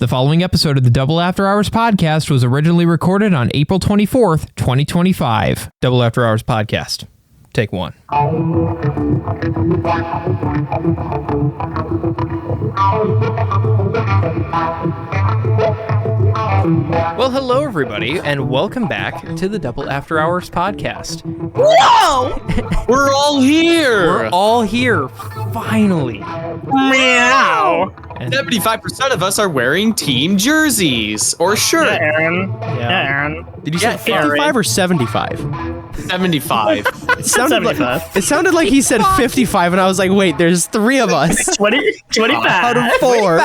The following episode of the Double After Hours podcast was originally recorded on April 24th, 2025. Double After Hours podcast. Take one. Well, hello, everybody, and welcome back to the Double After Hours podcast. Whoa! We're all here! We're all here, finally. Meow! 75% of us are wearing team jerseys or shirts. Yeah, Aaron. Yeah, Aaron. Did you say 55 or 75? 75. It sounded like he said 55, and I was like, wait, there's three of us. 25. Out of four.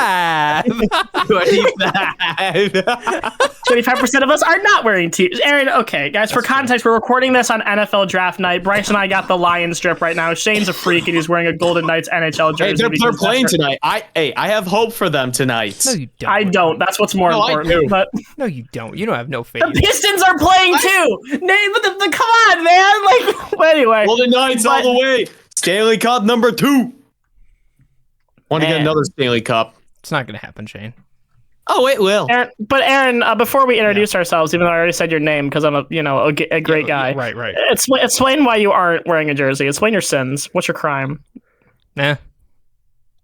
25% of us are not wearing tees. Aaron, okay, guys, for context, we're recording this on NFL draft night. Brice and I got the Lions strip right now. Shane's a freak, and he's wearing a Golden Knights NHL jersey. Hey, they're playing tonight. I have hope for them tonight. No, you don't. I don't. That's what's more important. I do. But No, you don't. You don't have no faith. the Pistons are playing too. Nate, but come on, man. Like, anyway. Golden Knights all the way. Stanley Cup number 2. Want to get another Stanley Cup. It's not going to happen, Shane. Oh, it will. Aaron, before we introduce ourselves, even though I already said your name because I'm a great guy. Right. Explain why you aren't wearing a jersey. Explain your sins. What's your crime? Nah.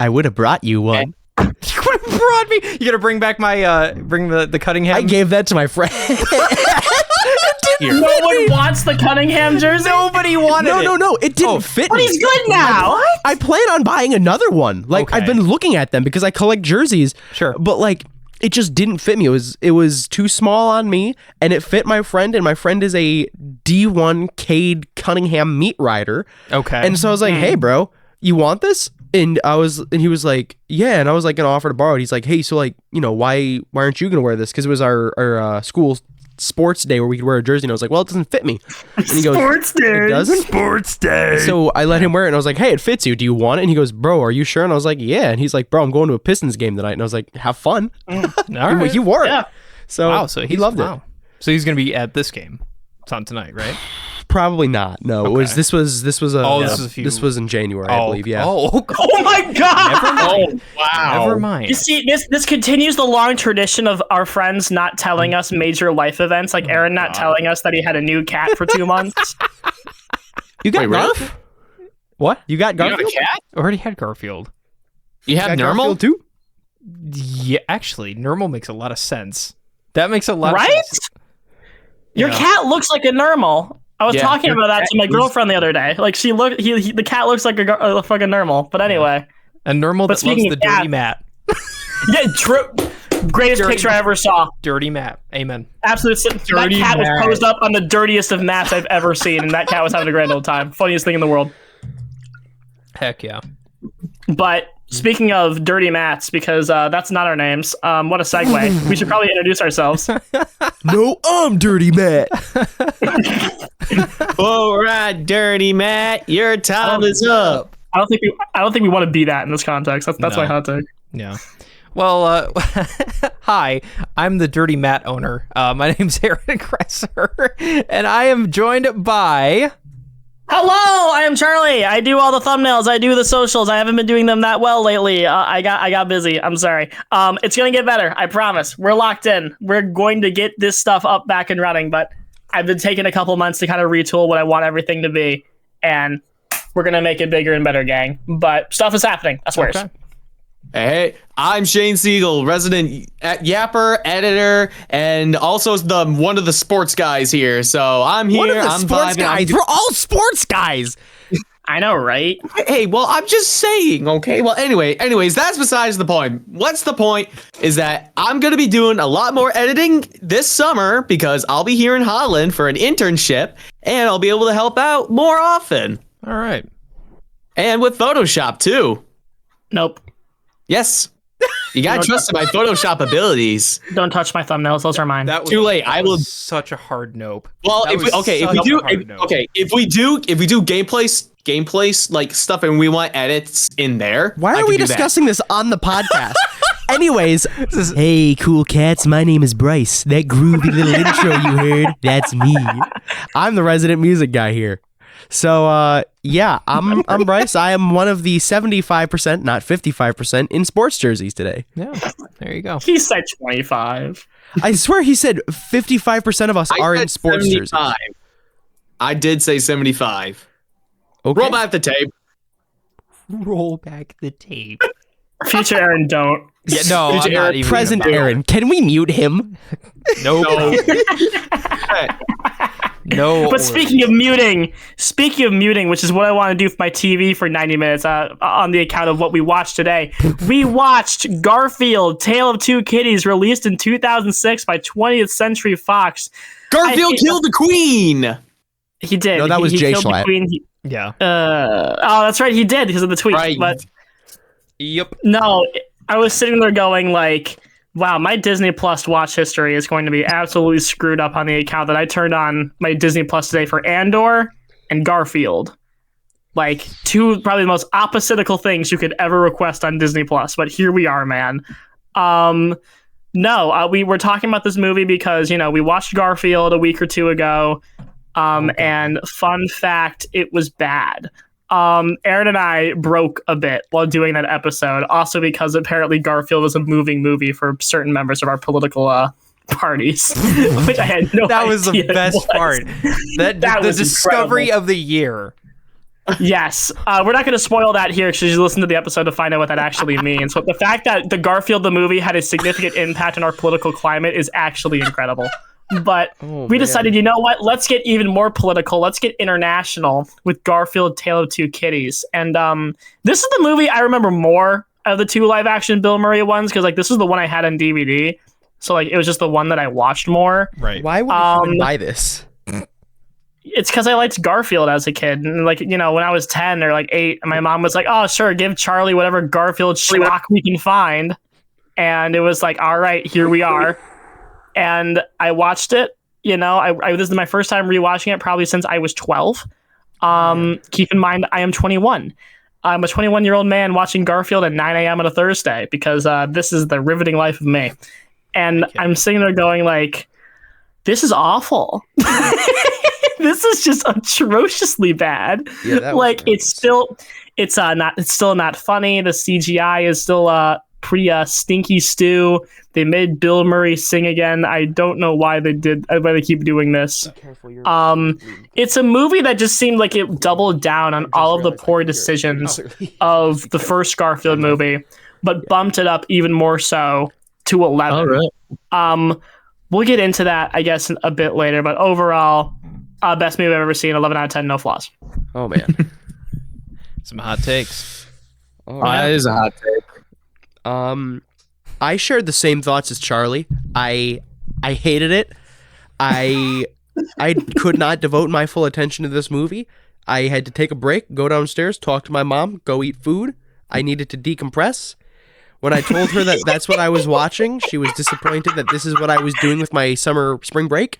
I would have brought you one. You would have brought me. You gotta bring back my bring the Cunningham. I gave that to my friend. No one wants the Cunningham jersey. Nobody wanted it. No. It didn't fit But me. he's good now. I plan on buying another one. Like, Okay. I've been looking at them because I collect jerseys. Sure. But like, it just didn't fit me. It was too small on me, and it fit my friend, and my friend is a D1 Cade Cunningham meat rider. Okay. And so I was like, hey, bro, you want this? And he was like, yeah. And I was like, gonna offer to borrow it. He's like, hey, so like, why aren't you gonna wear this? Because it was our school sports day where we could wear a jersey. And I was like, well, it doesn't fit me. And he goes, Sports day. It doesn't? Sports day. So I let him wear it, and I was like, hey, it fits you. Do you want it? And he goes, bro, are you sure? And I was like, yeah. And he's like, bro, I'm going to a Pistons game tonight. And I was like, have fun. All right. He wore it. Yeah. So, Wow. So he loved it. So he's gonna be at this game. It's on tonight, right? Probably not. No, Okay. this was this was in January, I believe. Yeah. Oh, Oh my God. never mind. Oh, wow. Never mind. You see, this continues the long tradition of our friends not telling us major life events, like Aaron not telling us that he had a new cat for 2 months. You got Wait, really? Garf? What? You got You got Garfield? a cat? Already had Garfield. You have Got normal? Garfield too? Yeah, actually, normal makes a lot of sense. That makes a lot Right? of sense. Your Yeah. cat looks like a normal. I was Yeah, talking your about that cat to my is- girlfriend the other day. Like the cat looks like a fucking normal. But anyway, A normal But that loves speaking the of dirty cat- mat. yeah, true. Greatest Dirty picture I ever saw. Dirty mat. Amen. Absolute. That Dirty cat was mat. posed up on the dirtiest of mats I've ever seen, and that cat was having a grand old time. Funniest thing in the world. Heck yeah. But speaking of dirty mats, because that's not our names. What a segue. We should probably introduce ourselves. No, I'm Dirty Matt. All right, dirty Matt, your time is up. I don't think we want to be that in this context. That's No. my hot take. Yeah. Well, hi, I'm the Dirty Mat owner. My name's Aaron Gresser, and I am joined by... Hello, I am Charlie. I do all the thumbnails. I do the socials. I haven't been doing them that well lately. I got busy. I'm sorry. It's gonna get better. I promise. We're locked in. We're going to get this stuff up, back and running. But I've been taking a couple months to kind of retool what I want everything to be, and we're gonna make it bigger and better, gang. But stuff is happening. That's worse. Okay. Hey, I'm Shane Sygiel, resident yapper, editor, and also one of the sports guys here. So I'm here. One of the I'm sports vibing. guys. We're all sports guys. I know, right? Hey, well, I'm just saying, okay? Well, anyways, that's besides the point. What's the point is that I'm going to be doing a lot more editing this summer because I'll be here in Holland for an internship, and I'll be able to help out more often. All right. And with Photoshop, too. Nope. Yes. You got to trust in my Photoshop abilities. Don't touch my thumbnails. Those are mine. That was Too late. that I was will- such a hard nope. Well, That if we, was okay, if such we a do, hard nope. if we do gameplay like stuff, and we want edits in there. Why I are can we do that. discussing this on the podcast? Anyways, hey, cool cats. My name is Brice. That groovy little intro you heard, that's me. I'm the resident music guy here. So yeah, I'm Brice. I am one of the 75%, not 55%, in sports jerseys today. Yeah, there you go. He said 25. I swear he said 55% of us are in sports jerseys. I did say 75. Okay. Roll back the tape. Roll back the tape. Future Aaron, don't. Yeah, no, I'm not even Present gonna- Aaron. Can we mute him? Nope. No. But speaking of muting, which is what I want to do for my TV for 90 minutes on the account of what we watched today, we watched Garfield, Tail of Two Kitties, released in 2006 by 20th Century Fox. Garfield killed the queen. He did. No, that was he Jay killed the Schlatt. queen. Yeah. Oh, that's right. He did because of the tweet. Right. But Yep. no, I was sitting there going like, wow, my Disney Plus watch history is going to be absolutely screwed up on the account that I turned on my Disney Plus today for Andor and Garfield. Like, two probably the most oppositical things you could ever request on Disney Plus. But here we are, man. No, we were talking about this movie because, we watched Garfield a week or two ago. And fun fact, it was bad. Aaron and I broke a bit while doing that episode, also because apparently Garfield was a moving movie for certain members of our political parties, which I had no idea. That was the best part. That the was discovery incredible. of the year. Yes. We're not going to spoil that here because you listen to the episode to find out what that actually means. But the fact that the Garfield the movie had a significant impact on our political climate is actually incredible. But we decided, you know what? Let's get even more political. Let's get international with Garfield, Tail of Two Kitties. And this is the movie I remember more of the two live-action Bill Murray ones because, this is the one I had on DVD. So, it was just the one that I watched more. Right. Why would you even buy this? It's because I liked Garfield as a kid. And, when I was 10 or, 8, my mom was like, oh, sure, give Charlie whatever Garfield schlock we can find. And it was like, all right, here we are. And I watched it, this is my first time rewatching it probably since I was 12. Keep in mind, I am 21. I'm a 21-year-old man watching Garfield at 9 a.m. on a Thursday because this is the riveting life of me. And I'm sitting there going this is awful. This is just atrociously bad. Yeah, that was it's still not funny. The CGI is still pretty stinky stew. They made Bill Murray sing again. I don't know why they keep doing this. It's a movie that just seemed like it doubled down on all of the poor decisions of the first Garfield movie, but bumped it up even more so to 11. All right. We'll get into that, I guess, a bit later, but overall, best movie I've ever seen, 11 out of 10, no flaws. Oh man. Some hot takes. That is a hot take. I shared the same thoughts as Charlie. I hated it. I could not devote my full attention to this movie. I had to take a break, go downstairs, talk to my mom, go eat food. I needed to decompress. When I told her that that's what I was watching, she was disappointed that this is what I was doing with my spring break.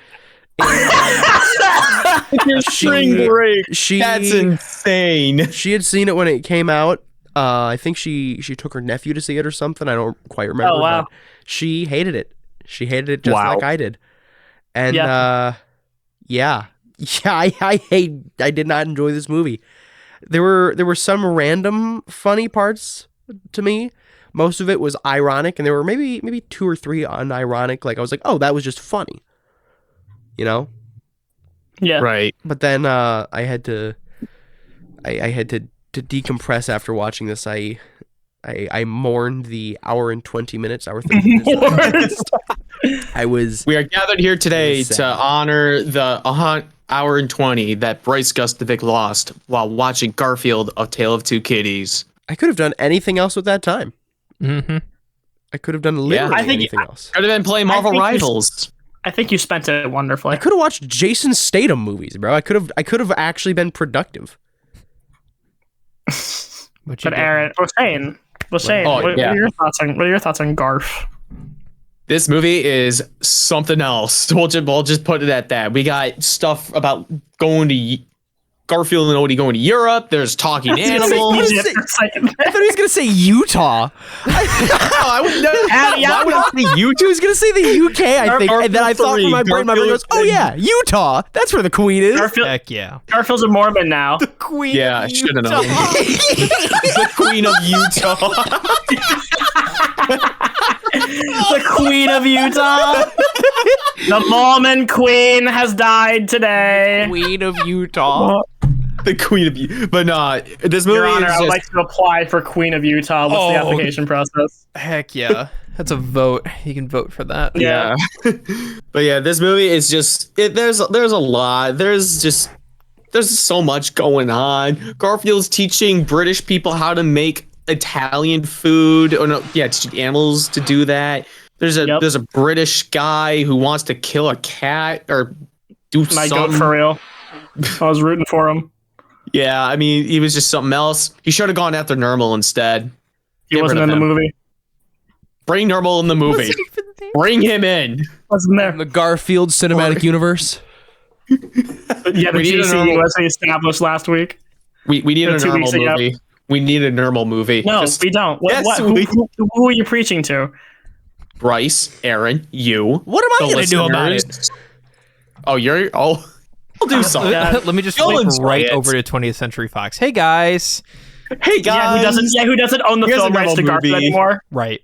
Spring break. She That's insane. She had seen it when it came out. I think she took her nephew to see it or something. I don't quite remember. Oh, wow. But she hated it. She hated it just like I did. And I did not enjoy this movie. There were some random funny parts to me. Most of it was ironic, and there were maybe 2 or 3 unironic. I was like, oh, that was just funny. Yeah. Right. But then I had to decompress after watching this. I mourned the hour and 20 minutes, hour 30 minutes. We are gathered here today to honor the hour and 20 that Brice Guskovict lost while watching Garfield, A Tale of Two Kitties. I could have done anything else with that time. Mm-hmm. I could have done literally anything else. Could have been playing Marvel Rivals. I think you spent it wonderfully. I could have watched Jason Statham movies, bro. I could have actually been productive. But Aaron, Shane, what are your thoughts on Garf? This movie is something else. We'll just put it at that. We got stuff about going to Garfield and Odie going to Europe. There's talking animals. Egypt for a second. I thought he was gonna say Utah. I would know. Why would I say He Utah? was gonna say the UK, I think, and then I thought from my brain, goes, "Oh yeah, Utah. That's where the Queen is." Garfield, Heck yeah. Garfield's a Mormon now. Queen. Yeah, I should have known. The Queen of Utah. The Queen of Utah. The Mormon Queen has died today. Queen of Utah. The Queen of Utah. But no, this movie Your Honor, is I would like to apply for Queen of Utah. What's the application process? Heck yeah. That's a vote. You can vote for that. Yeah. But yeah, this movie is just there's a lot. There's so much going on. Garfield's teaching British people how to make Italian food. Oh no, yeah, teaching animals to do that. There's a British guy who wants to kill a cat or do My something. goat for real. I was rooting for him. Yeah, I mean, he was just something else. He should have gone after Nermal instead. He Get wasn't rid in of the him. movie. Bring Nermal in the movie. Bring him in. Wasn't there? The Garfield cinematic universe. Yeah, the We need a GCU normal- was established last week. We need a 2 weeks Nermal ago. movie. We need a Nermal movie. No, Just we don't. Yes, Who, we- who are you preaching to? Bryce, Aaron, you. What am I the gonna do about it? listeners. Oh, I'll do something. Let me just You'll flip enjoy right it. over to 20th Century Fox. Hey guys. Hey Yeah, guys. who doesn't own the Here's film a rights to Nermal Garfield movie. anymore? Right.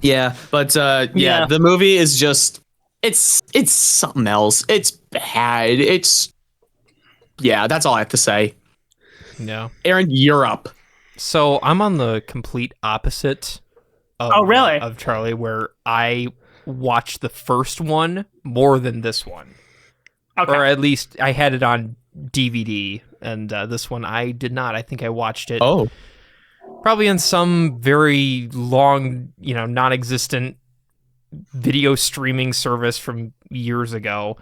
Yeah, but Yeah. the movie is just it's something else. It's bad. That's all I have to say. No. Aaron, you're up. So I'm on the complete opposite of, Oh, really? of Charlie, where I watched the first one more than this one. Okay. Or at least I had it on DVD, and this one I did not. I think I watched it Oh. probably in some very long, non-existent video streaming service from years ago.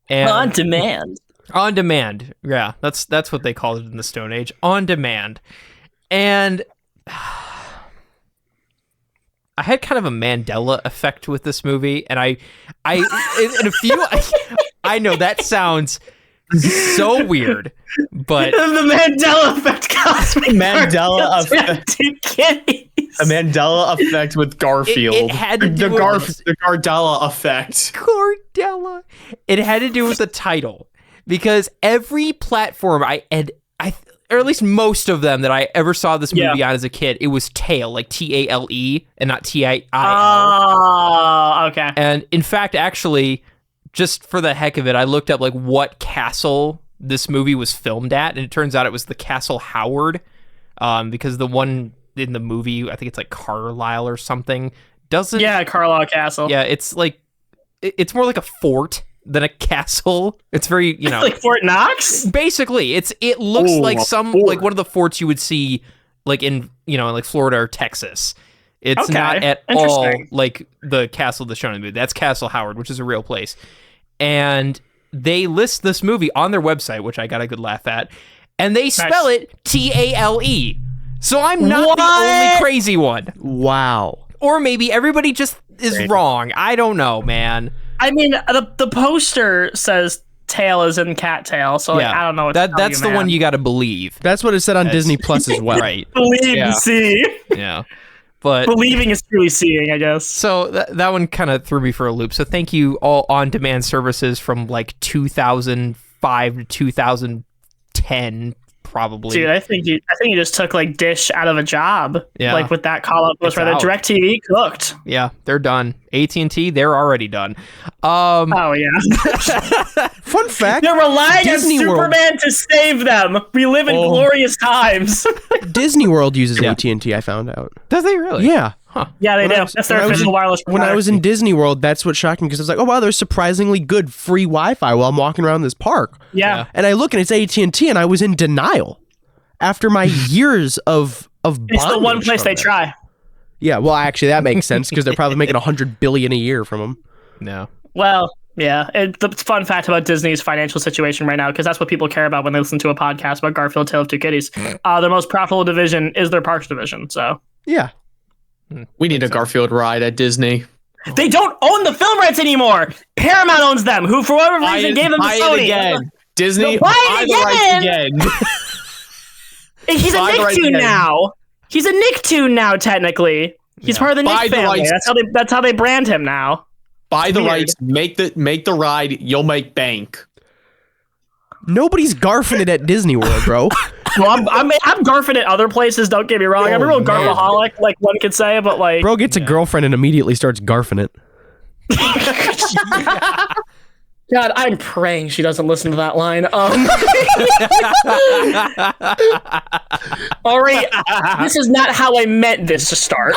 And On demand. On demand. Yeah, that's what they called it in the Stone Age. On demand. And I had kind of a Mandela effect with this movie, and I I know that sounds so weird, but The Mandela effect cost me. Mandela effect. Two kitties. A Mandela effect with Garfield. It had to do the with Gardella effect. Cordella. It had to do with the title, because every platform or at least most of them that I ever saw this movie on as a kid, it was Tail, like Tale, and not Tiil. Oh, okay. And in fact, actually, just for the heck of it, I looked up like what castle this movie was filmed at, and it turns out it was the Castle Howard, because the one in the movie, I think it's like Carlisle or something, doesn't. Yeah, Carlisle Castle. Yeah, it's like it's more like a fort than a castle. It's very, Like Fort Knox? basically it looks Ooh, like a some fort. like one of the forts you would see like in like Florida or Texas. It's Okay, not at all interesting. like the castle that's shown in the movie. That's Castle Howard, which is a real place. And they list this movie on their website, which I got a good laugh at, and they spell it Tale. So I'm not the only crazy one. Wow. Or maybe everybody just is wrong. I don't know, man. I mean, the poster says tail is in cat tail, so I don't know what to tell that's you, the one man. you got to believe. That's what it said on Disney Plus as well. Right. Believe Yeah. to see. Yeah. But Believing is truly seeing, I guess. so that one kind of threw me for a loop. So thank you all on-demand services from like 2005 to 2010, probably. Dude, I think you just took like Dish out of a job. Yeah. Like with that call up was It's right there. out. DirecTV cooked. Yeah, they're done. AT&T, they're already done. Oh yeah. Fun fact: They're relying Disney on World. Superman to save them. We live in glorious times. Disney World uses Yeah. AT&T. I found out. Does they really? Yeah. Yeah, they When do. I was- That's their when I was official in- wireless When I provider. was in Disney World, that's what shocked me because I was like, oh wow, there's surprisingly good free Wi-Fi while I'm walking around this park. Yeah. And I look and it's AT&T, and I was in denial after my years of It's the bondage one place from they it. try. Yeah, well, actually, that makes sense because they're probably making $100 billion a year from them. No. Well, yeah. The fun fact about Disney's financial situation right now, because that's what people care about when they listen to a podcast about Garfield, Tail of Two Kitties. Their most profitable division is their parks division. So Yeah. We need a Garfield ride at Disney. they don't own the film rights anymore. Paramount owns them, who for whatever reason gave them to Buy it Sony. again. Disney, No, buy buy it the rights again. He's a Buy the rights Nicktoon again. now. He's a Nicktoon now, technically. He's part of the Buy Nick the family. rights. That's how they brand him now. Buy the Weird. rights, make the ride, you'll make bank. Nobody's garfing it at Disney World, bro. Well, I'm garfing at other places. Don't get me wrong. I'm a real man. garfaholic, like one could say, but like, Bro gets a girlfriend and immediately starts garfing it. God, I'm praying she doesn't listen to that line. All right, this is not how I meant this to start.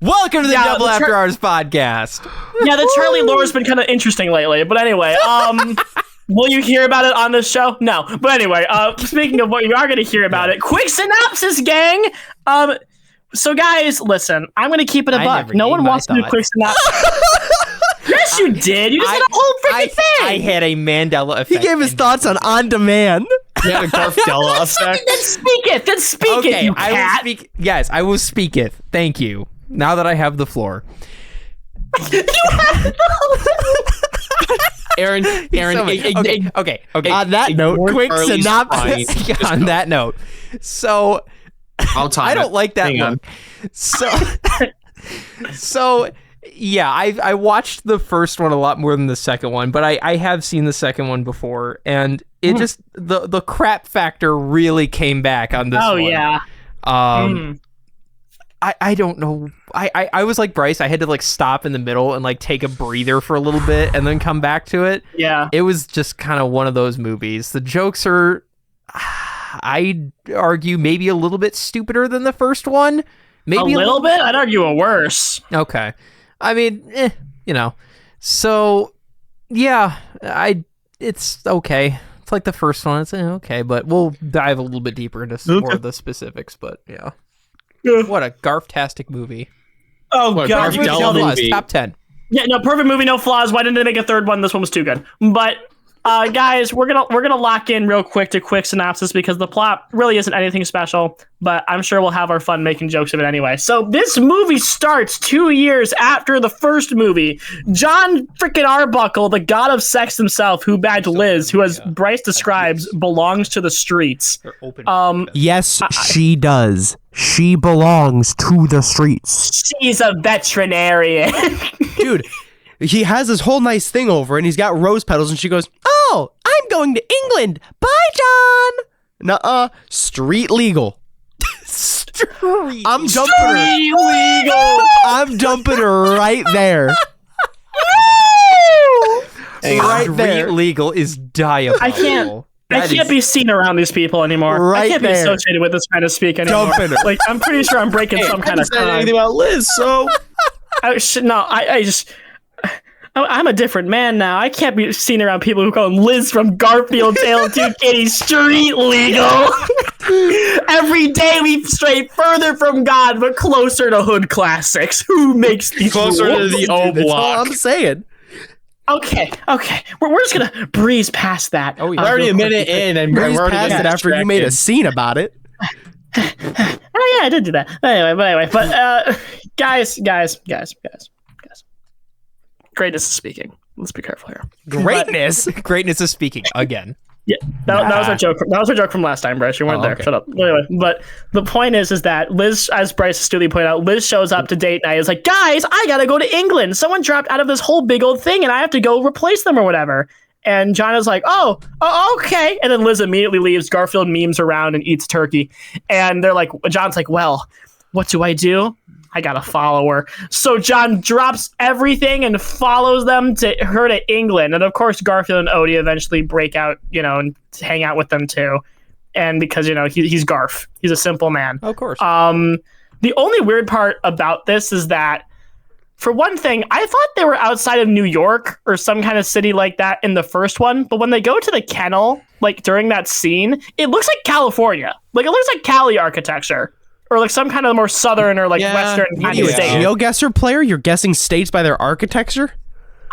Welcome to the Yeah, Double the After Hours podcast. Yeah, the Charlie lore's been kind of interesting lately. But anyway, will you hear about it on this show? No. But anyway, speaking of what you are going to hear about it, quick synopsis, gang. So guys, listen, I'm going to keep it a I buck. never No gave one my wants to do thoughts. quick synopsis. Yes, you did. You just had a whole freaking thing. I had a Mandela effect. He gave his thoughts on demand. Yeah, the Garfdella effect. Then speak it, you I will cat. speak. Yes, I will speak it. Thank you. Now that I have the floor. Aaron, Okay. On that note, ignore quick Charlie's synopsis. fine. Just On go. that note, so I'll time I don't it. like that Hang on. look. So yeah, I watched the first one a lot more than the second one, but I have seen the second one before, and it just the crap factor really came back on this one. Oh yeah. I don't know. I was like Brice. I had to like stop in the middle and like take a breather for a little bit and then come back to it. Yeah. It was just kind of one of those movies. The jokes are, I'd argue, maybe a little bit stupider than the first one. Maybe a little bit? I'd argue a worse. Okay. I mean, you know. So, yeah, it's okay. It's like the first one. It's okay, but we'll dive a little bit deeper into some more of the specifics. But yeah. What a garftastic movie. Oh What, god, you Garfield can tell movie? this. Flaws, top 10. Yeah, no, perfect movie, no flaws. Why didn't they make a third one? This one was too good. But guys, we're gonna lock in real quick to quick synopsis because the plot really isn't anything special, but I'm sure we'll have our fun making jokes of it anyway. So this movie starts 2 years after the first movie. John frickin' Arbuckle, the god of sex himself, who bagged Liz, who as Brice describes, belongs to the streets. They're open. Yes, she does. She belongs to the streets. She's a veterinarian. Dude, he has this whole nice thing over and he's got rose petals and she goes, "Oh, I'm going to England. Bye, John." Nuh-uh. Street legal. I'm dumping her. Illegal. I'm dumping her right there. Right there. Street legal is diabolical. I can't be seen around these people anymore. I Right can't there. be associated with this kind of speak anymore. Dumping her. Like, I'm pretty sure I'm breaking some I kind haven't of said crime. anything about Liz, so I'm a different man now. I can't be seen around people who call him Liz from Garfield, Tail of Two Kitties, street legal. Every day we stray further from God, but closer to hood classics. Who makes these closer to rules? the O That's all block. I'm saying. Okay. We're just gonna breeze past that. Oh, yeah. We're already a minute in, and we're Breeze already past getting it after you made a distracted. scene about it. Oh yeah, I did do that. Anyway, guys. Greatness is speaking. Let's be careful here. Greatness. Greatness is speaking again. Yeah, that was our joke. That was our joke from last time, Brice. You weren't there. Okay. Shut up. Anyway, but the point is that Liz, as Brice astutely pointed out, Liz shows up to date night. Is like, guys, I gotta go to England. Someone dropped out of this whole big old thing, and I have to go replace them or whatever. And John is like, oh, okay. And then Liz immediately leaves. Garfield memes around and eats turkey. And they're like, John's like, well, what do? I got a follower. So John drops everything and follows them to her to England. And of course, Garfield and Odie eventually break out, and hang out with them too. And because, he's Garf. He's a simple man. Of course. The only weird part about this is that, for one thing, I thought they were outside of New York or some kind of city like that in the first one. But when they go to the kennel, like during that scene, it looks like California. Like it looks like Cali architecture. Or like some kind of more southern or like Yeah, western kind yeah. of state. GeoGuessr player, you're guessing states by their architecture?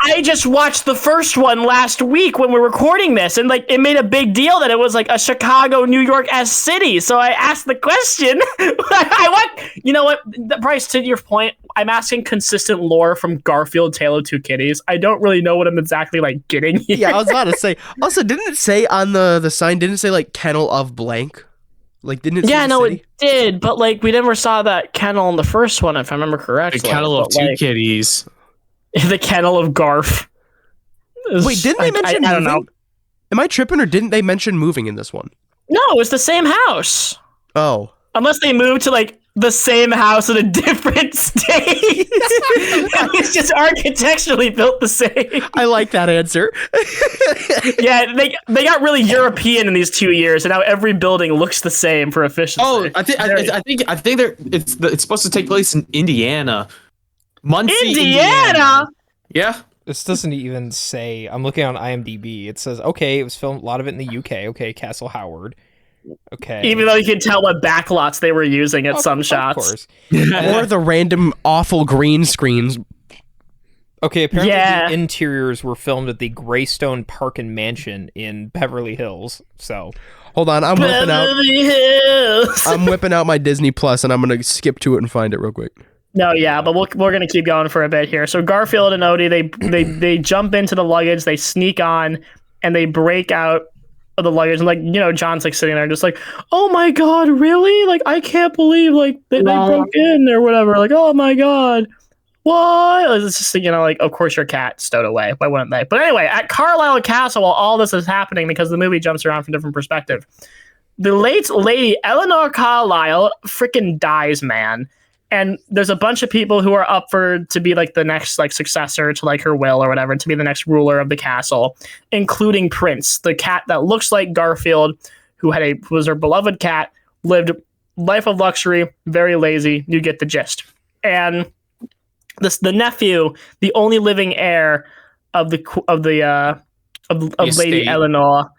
I just watched the first one last week when we were recording this, and like it made a big deal that it was like a Chicago, New York-esque city. So I asked the question. You know what, Brice, to your point, I'm asking consistent lore from Garfield, Tail of Two Kitties. I don't really know what I'm exactly like getting here. Yeah, I was about to say. Also, didn't it say on the sign? Didn't it say like kennel of blank? Like, didn't it? Say Yeah, the no, city? it did, but like we never saw that kennel in the first one, if I remember correctly. The Kettle of Two Kitties. The kennel of Garf. Wait, didn't they mention I don't know. moving? Am I tripping, or didn't they mention moving in this one? No, it's the same house. Oh. Unless they moved to like the same house in a different state. It's just architecturally built the same. I like that answer. Yeah, they got really European in these 2 years, and now every building looks the same for efficiency. Oh, I think they're it's supposed to take place in Indiana. Muncie, Indiana? Yeah. This doesn't even say. I'm looking on IMDb. It says, okay, it was filmed a lot of it in the UK. Okay, Castle Howard. Okay. Even though you can tell what backlots they were using at some shots. Of course. Or the random awful green screens. Okay, apparently Yeah. the interiors were filmed at the Greystone Park and Mansion in Beverly Hills. So, Hold on, I'm Beverly Hills. whipping out my Disney Plus, and I'm gonna skip to it and find it real quick. No, yeah, but we're gonna keep going for a bit here. So Garfield and Odie, they jump into the luggage, they sneak on, and they break out of the luggage, and like, you know, John's like sitting there just like, oh my god, really? Like, I can't believe like they broke in or whatever. Like, oh my god, what? It's just, you know, like, of course your cat stowed away. Why wouldn't they? But anyway, at Carlisle Castle, while all this is happening, because the movie jumps around from different perspective, the late lady Eleanor Carlisle freaking dies, man. And there's a bunch of people who are up for to be like the next like successor to like her will or whatever, to be the next ruler of the castle, including Prince, the cat that looks like Garfield, who was her beloved cat, lived life of luxury, very lazy. You get the gist. And the nephew, the only living heir of Lady Eleanor,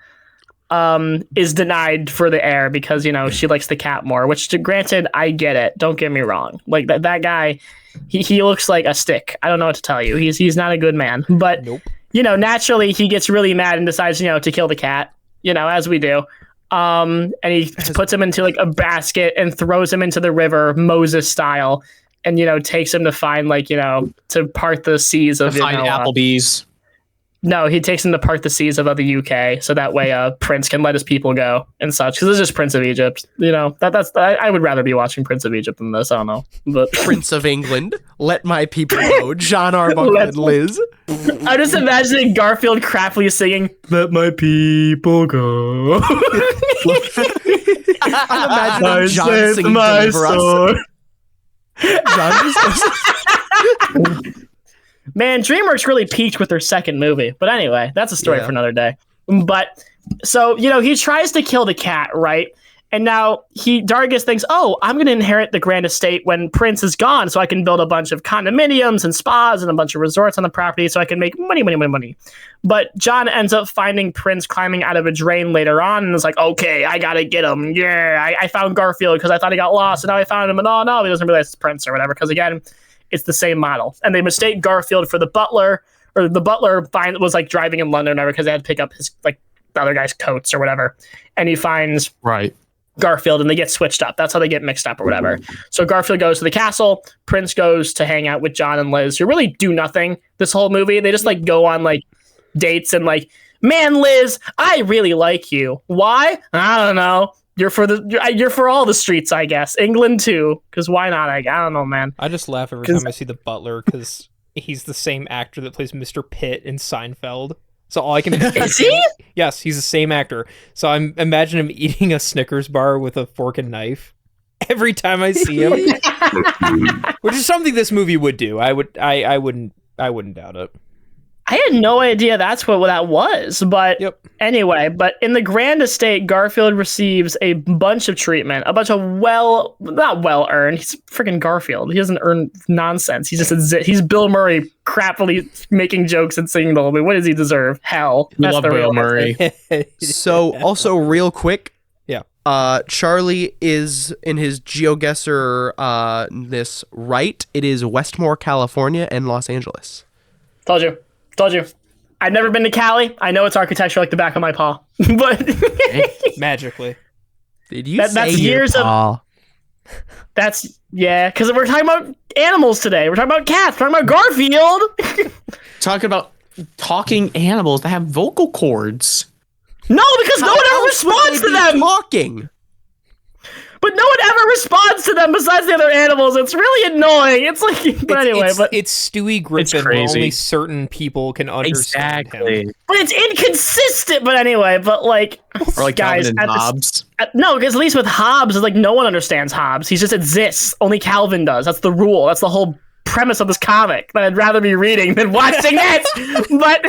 is denied for the heir because, you know, she likes the cat more, which granted, I get it. Don't get me wrong. Like that guy, he looks like a stick. I don't know what to tell you. He's not a good man, but nope. You know, naturally he gets really mad and decides, you know, to kill the cat, you know, as we do. And he puts him into like a basket and throws him into the river, Moses style. And, you know, takes him to find, like, you know, to part the seas of, Find Applebee's. No, he takes him to part the seas of the UK, so that way Prince can let his people go and such. Because it's just Prince of Egypt, you know. I would rather be watching Prince of Egypt than this. I don't know, but Prince of England, let my people go. John Arbuckle and Liz. I'm just imagining Garfield craftily singing "Let my people go." I'm imagining John singing "Deliver Us." John just Man, DreamWorks really peaked with their second movie. But anyway, that's a story for another day. But so, you know, he tries to kill the cat, right? And now Dargis thinks, oh, I'm going to inherit the grand estate when Prince is gone, so I can build a bunch of condominiums and spas and a bunch of resorts on the property so I can make money. But John ends up finding Prince climbing out of a drain later on and is like, okay, I got to get him. Yeah, I found Garfield because I thought he got lost, and now I found him. And oh, no, he doesn't realize it's Prince or whatever, because again, it's the same model. And they mistake Garfield for the butler, or the butler was like driving in London or whatever because they had to pick up his, like, the other guy's coats or whatever. And he finds Garfield and they get switched up. That's how they get mixed up or whatever. So Garfield goes to the castle. Prince goes to hang out with John and Liz, who really do nothing this whole movie. They just like go on like dates and like, man, Liz, I really like you. Why? I don't know. You're for all the streets, I guess. England too, because why not? I don't know, man. I just laugh every time I see the butler because he's the same actor that plays Mr. Pitt in Seinfeld. So all I can Is he? Yes, he's the same actor. So I'm imagining him eating a Snickers bar with a fork and knife every time I see him, which is something this movie would do. I wouldn't doubt it. I had no idea that's what that was, but Anyway, but in the Grand Estate, Garfield receives a bunch of treatment, a bunch of not well-earned. He's freaking Garfield. He doesn't earn nonsense. He's just he's Bill Murray crappily making jokes and singing the whole movie. What does he deserve? Hell. We love Bill Murray. So, also real quick, Charlie is in his GeoGuessr this right. It is Westmore, California, and Los Angeles. Told you. Told you. I've never been to Cali. I know it's architecture like the back of my paw. But Magically. Did you that's say years your of paw? because we're talking about animals today. We're talking about cats. We're talking about Garfield. Talking about talking animals that have vocal cords. No, because no one ever responds to them. Talking. But no one ever responds to them besides the other animals. It's really annoying. It's like, but anyway, it's Stewie Griffin. Where only certain people can understand him. But it's inconsistent. But anyway, but like, Or like guys, Calvin and Hobbes. No, because at least with Hobbes, it's like no one understands Hobbes. He just exists. Only Calvin does. That's the rule. That's the whole premise of this comic that I'd rather be reading than watching it. But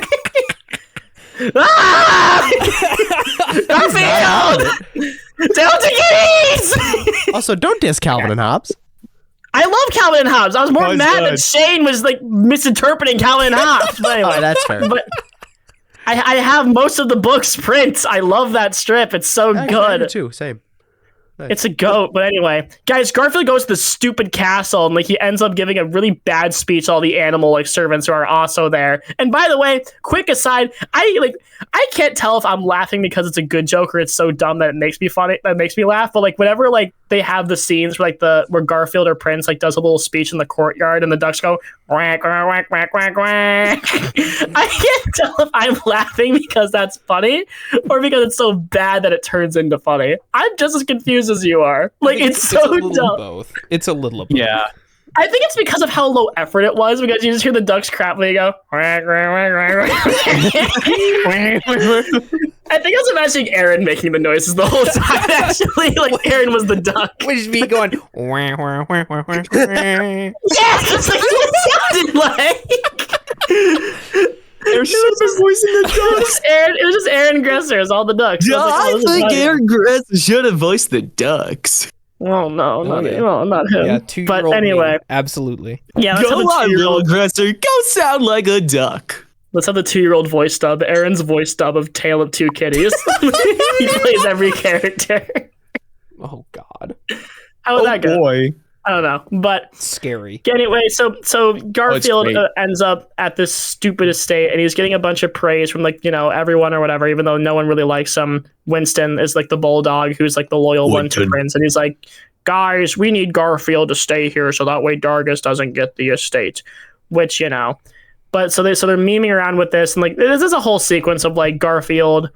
Garfield! Tail of Two Kitties! Also, don't diss Calvin and Hobbes. I love Calvin and Hobbes. I was more mad that Shane was like misinterpreting Calvin and Hobbes. But anyway, that's fair. But I have most of the book's print. I love that strip. It's so I good. do too. Same. It's a goat, but anyway, guys, Garfield goes to the stupid castle and like he ends up giving a really bad speech to all the animal like servants who are also there. And by the way, quick aside, I can't tell if I'm laughing because it's a good joke or it's so dumb that it makes me funny, that makes me laugh. But like whenever like they have the scenes where where Garfield or Prince like does a little speech in the courtyard and the ducks go quack quack quack quack quack. I can't tell if I'm laughing because that's funny or because it's so bad that it turns into funny. I'm just as confused as you are. Like it's so dumb. Both. It's a little of both. Yeah. I think it's because of how low effort it was, because you just hear the ducks crap when they go. I think I was imagining Aaron making the noises the whole time. Actually, like Aaron was the duck. Which me going. Yes, that's like what it sounded like. There should have been voicing the ducks. It was just Aaron Gresser. It was all the ducks. I think Aaron Gresser should have voiced the ducks. Oh no, not him. Yeah, but anyway, absolutely. Yeah, let's go have the on, 2-year-old little Gresser. Go sound like a duck. Let's have the 2-year-old voice dub. Aaron's voice dub of Tail of Two Kitties. He plays every character. Oh God. How would that go? Boy. I don't know, but scary. Anyway, so Garfield ends up at this stupid estate, and he's getting a bunch of praise from everyone or whatever, even though no one really likes him. Winston is like the bulldog who's like the loyal one to Prince, and he's like, guys, we need Garfield to stay here so that way Dargis doesn't get the estate, which but so they're memeing around with this, and like this is a whole sequence of like Garfield.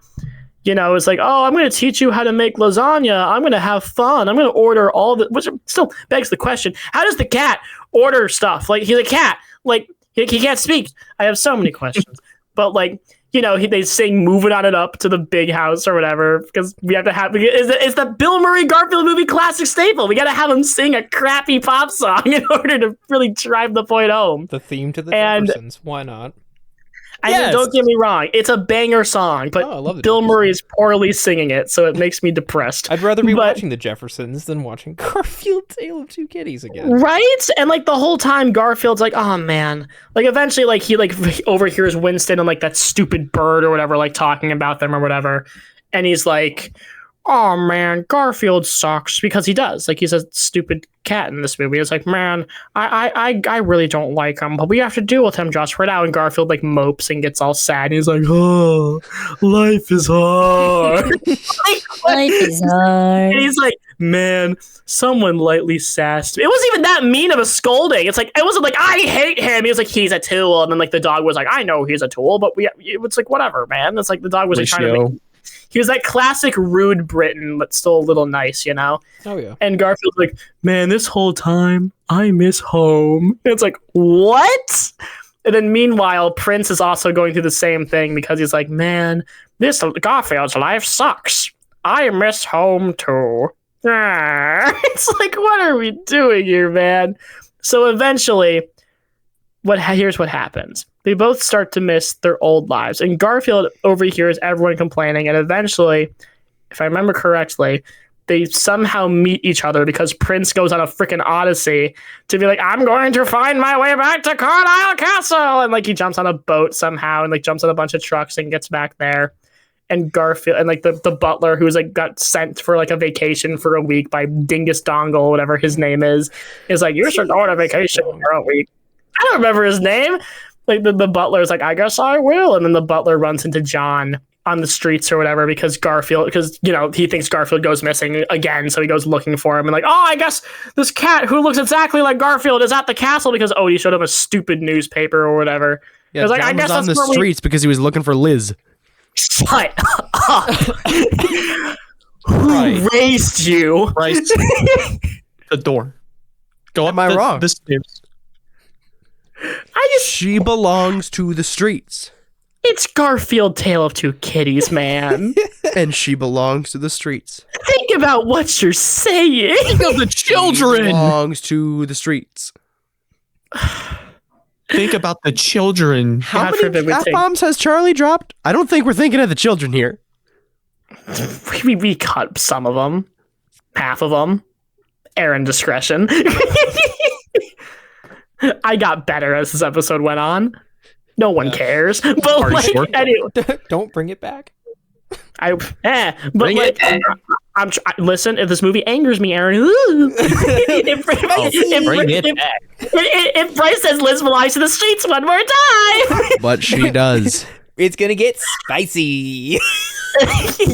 It's like, oh, I'm going to teach you how to make lasagna. I'm going to have fun. I'm going to order all the, which still begs the question, how does the cat order stuff? Like, he's a cat. Like, he can't speak. I have so many questions. But, like, they sing Moving On It Up to the big house or whatever, because we have to have, it's the Bill Murray Garfield movie classic staple. We got to have him sing a crappy pop song in order to really drive the point home. The theme to the Jeffersons. Why not? I mean, don't get me wrong. It's a banger song, but Bill Murray is poorly singing it, so it makes me depressed. I'd rather be watching the Jeffersons than watching Garfield Tail of Two Kitties again. Right? And like the whole time Garfield's like, oh man. Like eventually like he overhears Winston and like that stupid bird or whatever like talking about them or whatever. And he's like, oh man, Garfield sucks, because he does. Like he's a stupid cat in this movie. It's like, man, I really don't like him, but we have to deal with him just for now. And Garfield like mopes and gets all sad. And he's like, oh, life is hard. Life is hard. And he's like, man, someone lightly sassed me. It wasn't even that mean of a scolding. It's like, it wasn't like, I hate him. He was like, he's a tool. And then like the dog was like, I know he's a tool, but it's like, whatever, man. It's like the dog was like trying to make. He was that classic rude Briton, but still a little nice, Oh, yeah. And Garfield's like, man, this whole time, I miss home. And it's like, what? And then meanwhile, Prince is also going through the same thing, because he's like, man, this Garfield's life sucks. I miss home too. It's like, what are we doing here, man? So eventually, here's what happens. They both start to miss their old lives, and Garfield overhears everyone complaining, and eventually, if I remember correctly, they somehow meet each other because Prince goes on a freaking odyssey to be like, I'm going to find my way back to Carlisle Castle, and like he jumps on a boat somehow and like jumps on a bunch of trucks and gets back there. And Garfield and like the butler who's like got sent for like a vacation for a week by Dingus Dongle, whatever his name is like, you should go on a vacation for a week. I don't remember his name. Like the butler's like, I guess I will. And then the butler runs into John on the streets or whatever because he thinks Garfield goes missing again. So he goes looking for him and like, oh, I guess this cat who looks exactly like Garfield is at the castle because Odie showed him a stupid newspaper or whatever. Yeah, I was like, John I guess was on that's the streets because he was looking for Liz. Shut up. Who raised you? Brice, the door. Go up Am I wrong? The stairs. She belongs to the streets. It's Garfield, Tail of Two Kitties, man. And she belongs to the streets. Think about what you're saying. Think of the She children. belongs to the streets. Think about the children. How God forbid many we think. F-bombs has Charlie dropped? I don't think we're thinking of the children here. We cut some of them. Half of them. Aaron discretion. I got better as this episode went on. No one cares. But Party like, short. anyway, Don't bring it back. but Bring like, listen, if this movie angers me, Aaron, if Brice says Liz belongs to the streets one more time. But she does. It's gonna get spicy.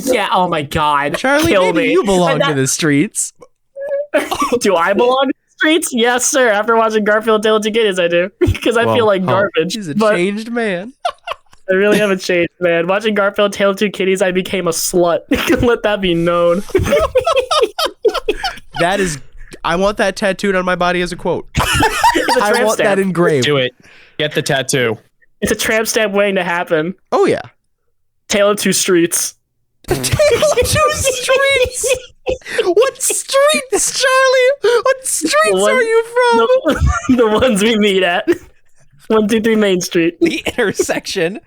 Yeah, oh my god. Charlie, Kill maybe me. you belong And to the streets. Do I belong to the streets? Yes, sir. After watching Garfield, Tail of Two Kitties, I do. Because I feel like garbage. He's a but changed man. I really haven't changed, man. Watching Garfield, Tail of Two Kitties, I became a slut. Let that be known. That is, I want that tattooed on my body as a quote. It's a I tramp want that stamp. engraved. Do it. Get the tattoo. It's a tramp stamp waiting to happen. Oh yeah. Tail of Two Streets. Tail of Two Streets. What streets, Charlie? What streets One- are you from? The ones we meet at. 123 Main Street. The intersection.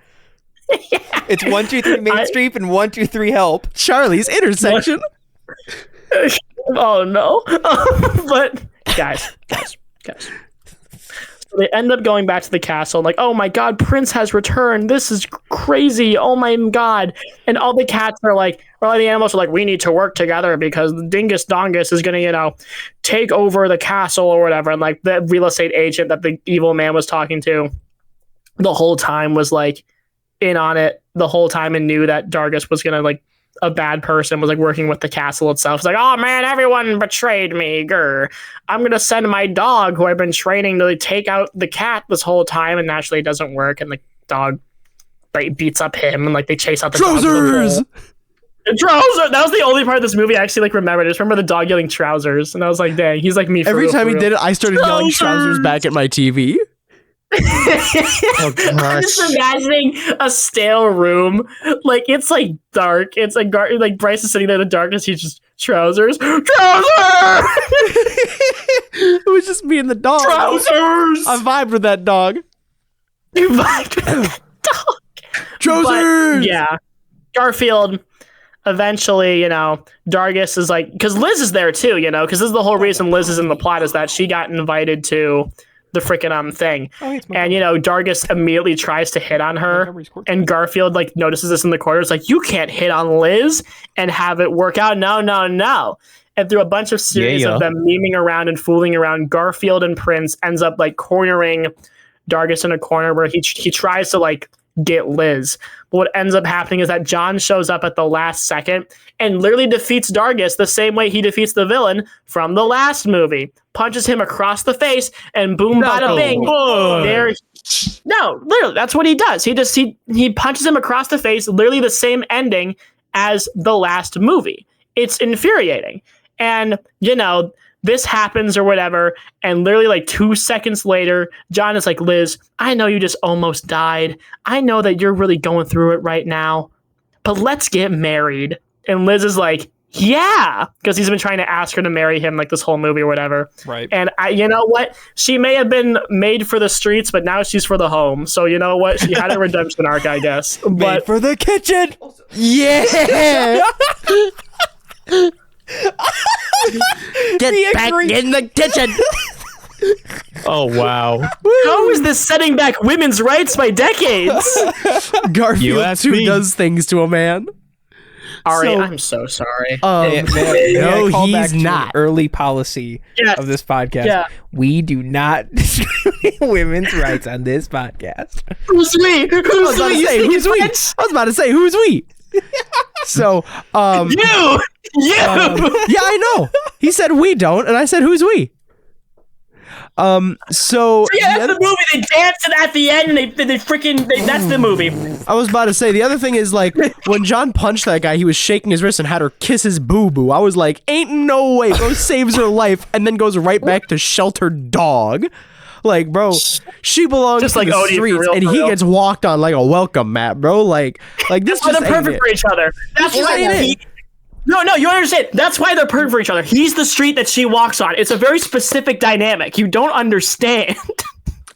It's 123 Main Street and 123 Help. Charlie's intersection. Oh no. But guys. So they end up going back to the castle and like, oh my god, Prince has returned. This is crazy. Oh my god. And all the cats are like, or all the animals are like, we need to work together because Dingus Dongus is gonna, take over the castle or whatever. And like the real estate agent that the evil man was talking to the whole time was like in on it the whole time and knew that Dargus was gonna like a bad person, was like working with the castle itself. It's like, oh man, everyone betrayed me. Grr. I'm gonna send my dog who I've been training to like, take out the cat this whole time, and naturally it doesn't work, and the dog beats up him, and like they chase out the Trousers. dog. Trousers. That was the only part of this movie I actually like remembered. I just remember the dog yelling trousers, and I was like, dang, he's like me. For Every real, time for he real. did it, I started yelling trousers back at my TV. I'm just imagining a stale room, like it's like dark. It's like like Brice is sitting there in the darkness. He's just trousers. It was just me and the dog. Trousers. I vibed with that dog. You vibed with that dog. Trousers. But, yeah, Garfield. Eventually, Dargus is like, because Liz is there too, because this is the whole reason Liz is in the plot is that she got invited to the freaking thing, and Dargus immediately tries to hit on her, and Garfield like notices this in the corner. It's like, you can't hit on Liz and have it work out. No. And through a bunch of series of them memeing around and fooling around, Garfield and Prince ends up like cornering Dargus in a corner where he tries to like get Liz. But what ends up happening is that John shows up at the last second and literally defeats Dargus the same way he defeats the villain from the last movie. Punches him across the face and boom, bada bing. No, literally, that's what he does. He punches him across the face, literally the same ending as the last movie. It's infuriating. And, this happens or whatever, and literally like 2 seconds later, John is like, Liz, I know you just almost died. I know that you're really going through it right now, but let's get married. And Liz is like, yeah, because he's been trying to ask her to marry him like this whole movie or whatever. Right. And you know what? She may have been made for the streets, but now she's for the home. So you know what? She had a redemption arc, I guess. But for the kitchen. Yeah. Get back in the kitchen. Oh wow. how is this setting back women's rights by decades? You Garfield asked too me. does things to a man. Ari, So- I'm so sorry. No, Call back he's to an not. early policy Yes. of this podcast. Yeah. We do not discriminate women's rights on this podcast. Who's we? I was about to say, who's we? I was about to say, who's we? So, You! yeah, I know. He said we don't, and I said who's we? So Yeah, that's the movie. They dance at the end, and they freaking. That's the movie. I was about to say the other thing is like when John punched that guy, he was shaking his wrist and had her kiss his boo boo. I was like, ain't no way, bro. Saves her life and then goes right back to sheltered dog. Like, bro, she belongs Just to like the Odie, for streets, real, and for he real. gets walked on like a welcome mat, bro. Like this. That's why just they're ain't perfect it. for each other. That's Just why ain't he. No, you understand. That's why they're perfect for each other. He's the street that she walks on. It's a very specific dynamic. You don't understand.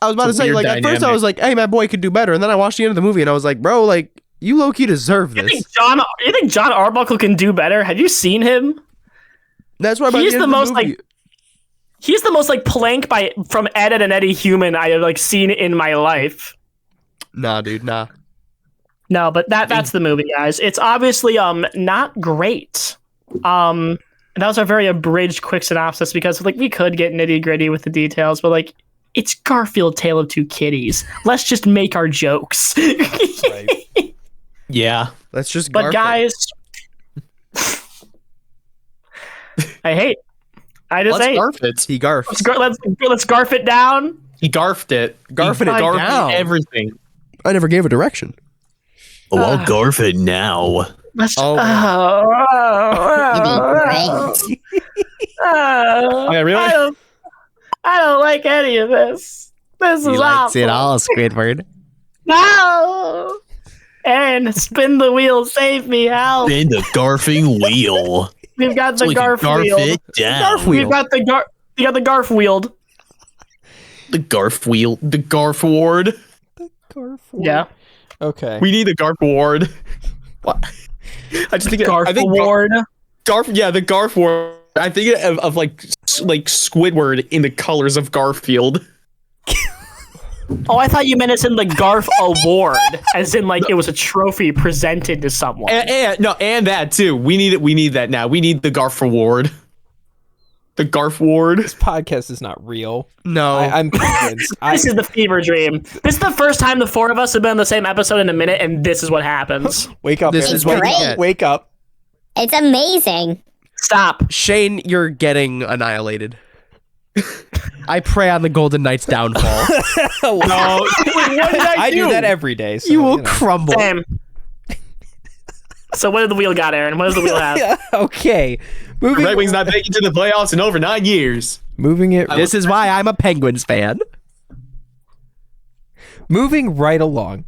I was about to It's a say, weird like, at first I dynamic. was like, hey, my boy could do better, and then I watched the end of the movie, and I was like, bro, like, you low key deserve You this. think John Arbuckle can do better? Have you seen him? That's why by He's the, the end of most, movie, like, He's the most like plank from Ed, Edd and Eddie human I have like seen in my life. nah, dude, nah. No, but that's the movie, guys. It's obviously not great. That was a very abridged, quick synopsis because like we could get nitty gritty with the details, but like it's Garfield, Tail of Two Kitties. Let's just make our jokes. Yeah. Let's just. But Garfield. guys, I just Let's hate. garf it. He garfs. Let's garf it down. He garfed it. Garfing He it garfed down. everything. I never gave a direction. Oh, I'll garf it now. Let's. Oh, You'd be great. Okay, really? I don't like any of this. This is awful. all, Squidward. No. Aaron, spin the wheel, save me, help. Spin the garfing wheel. We've got the So we can Garf garf wheel. it down. We've got the Garf wheeled. The garf wheel. The garf ward. Yeah. Okay. We need the garf ward. What? I just think Garf I think award. Garf. Yeah, the garf ward. I think of like Squidward in the colors of Garfield. Oh, I thought you meant it's in the Garf award, as in like it was a trophy presented to someone. And that too. We need that now. We need the Garf award. The Garf ward. This podcast is not real. No. I'm convinced. This is the fever dream. This is the first time the four of us have been on the same episode in a minute, and this is what happens. Wake up. This Aaron. is what you Wake up. get. Wake up. It's amazing. Stop. Shane, you're getting annihilated. I pray on the Golden Knight's downfall. No. What did I do that every day. So, you will know. crumble. Same. So what did the wheel got, Aaron? What does the wheel have? Yeah, okay. Moving, Red Wings not making to the playoffs in over 9 years. moving it. This is why I'm a Penguins fan. Moving right along.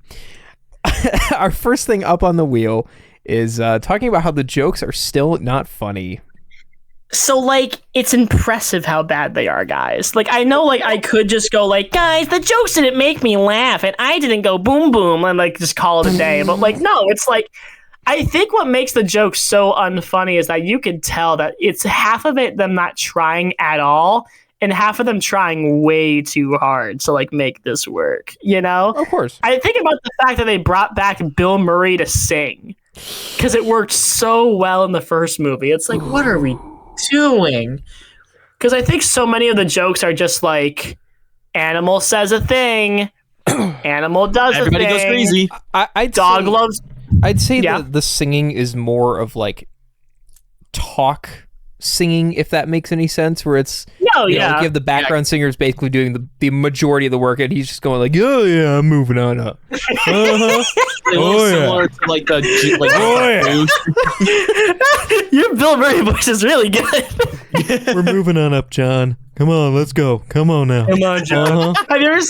Our first thing up on the wheel is talking about how the jokes are still not funny. So, like, it's impressive how bad they are, guys. Like, I know, like, I could just go, like, guys, the jokes didn't make me laugh, and I didn't go boom boom, and, like, just call it a day. But, like, no, it's like, I think what makes the jokes so unfunny is that you can tell that it's half of it them not trying at all, and half of them trying way too hard to, like, make this work, you know? Of course. I think about the fact that they brought back Bill Murray to sing, because it worked so well in the first movie. It's like, what are we doing? Because I think so many of the jokes are just like animal says a thing, animal does Everybody a thing, goes crazy. I'd dog say, loves. I'd say Yeah. the singing is more of like talk singing, if that makes any sense, where it's No, you know, yeah, like you have the background singers basically doing the majority of the work, and he's just going like, "Oh yeah, I'm moving on up." Uh-huh. A little similar to like the your Bill Murray voice is really good. We're moving on up, John. Come on, let's go. Come on now. Come on, John. Uh-huh. Have you ever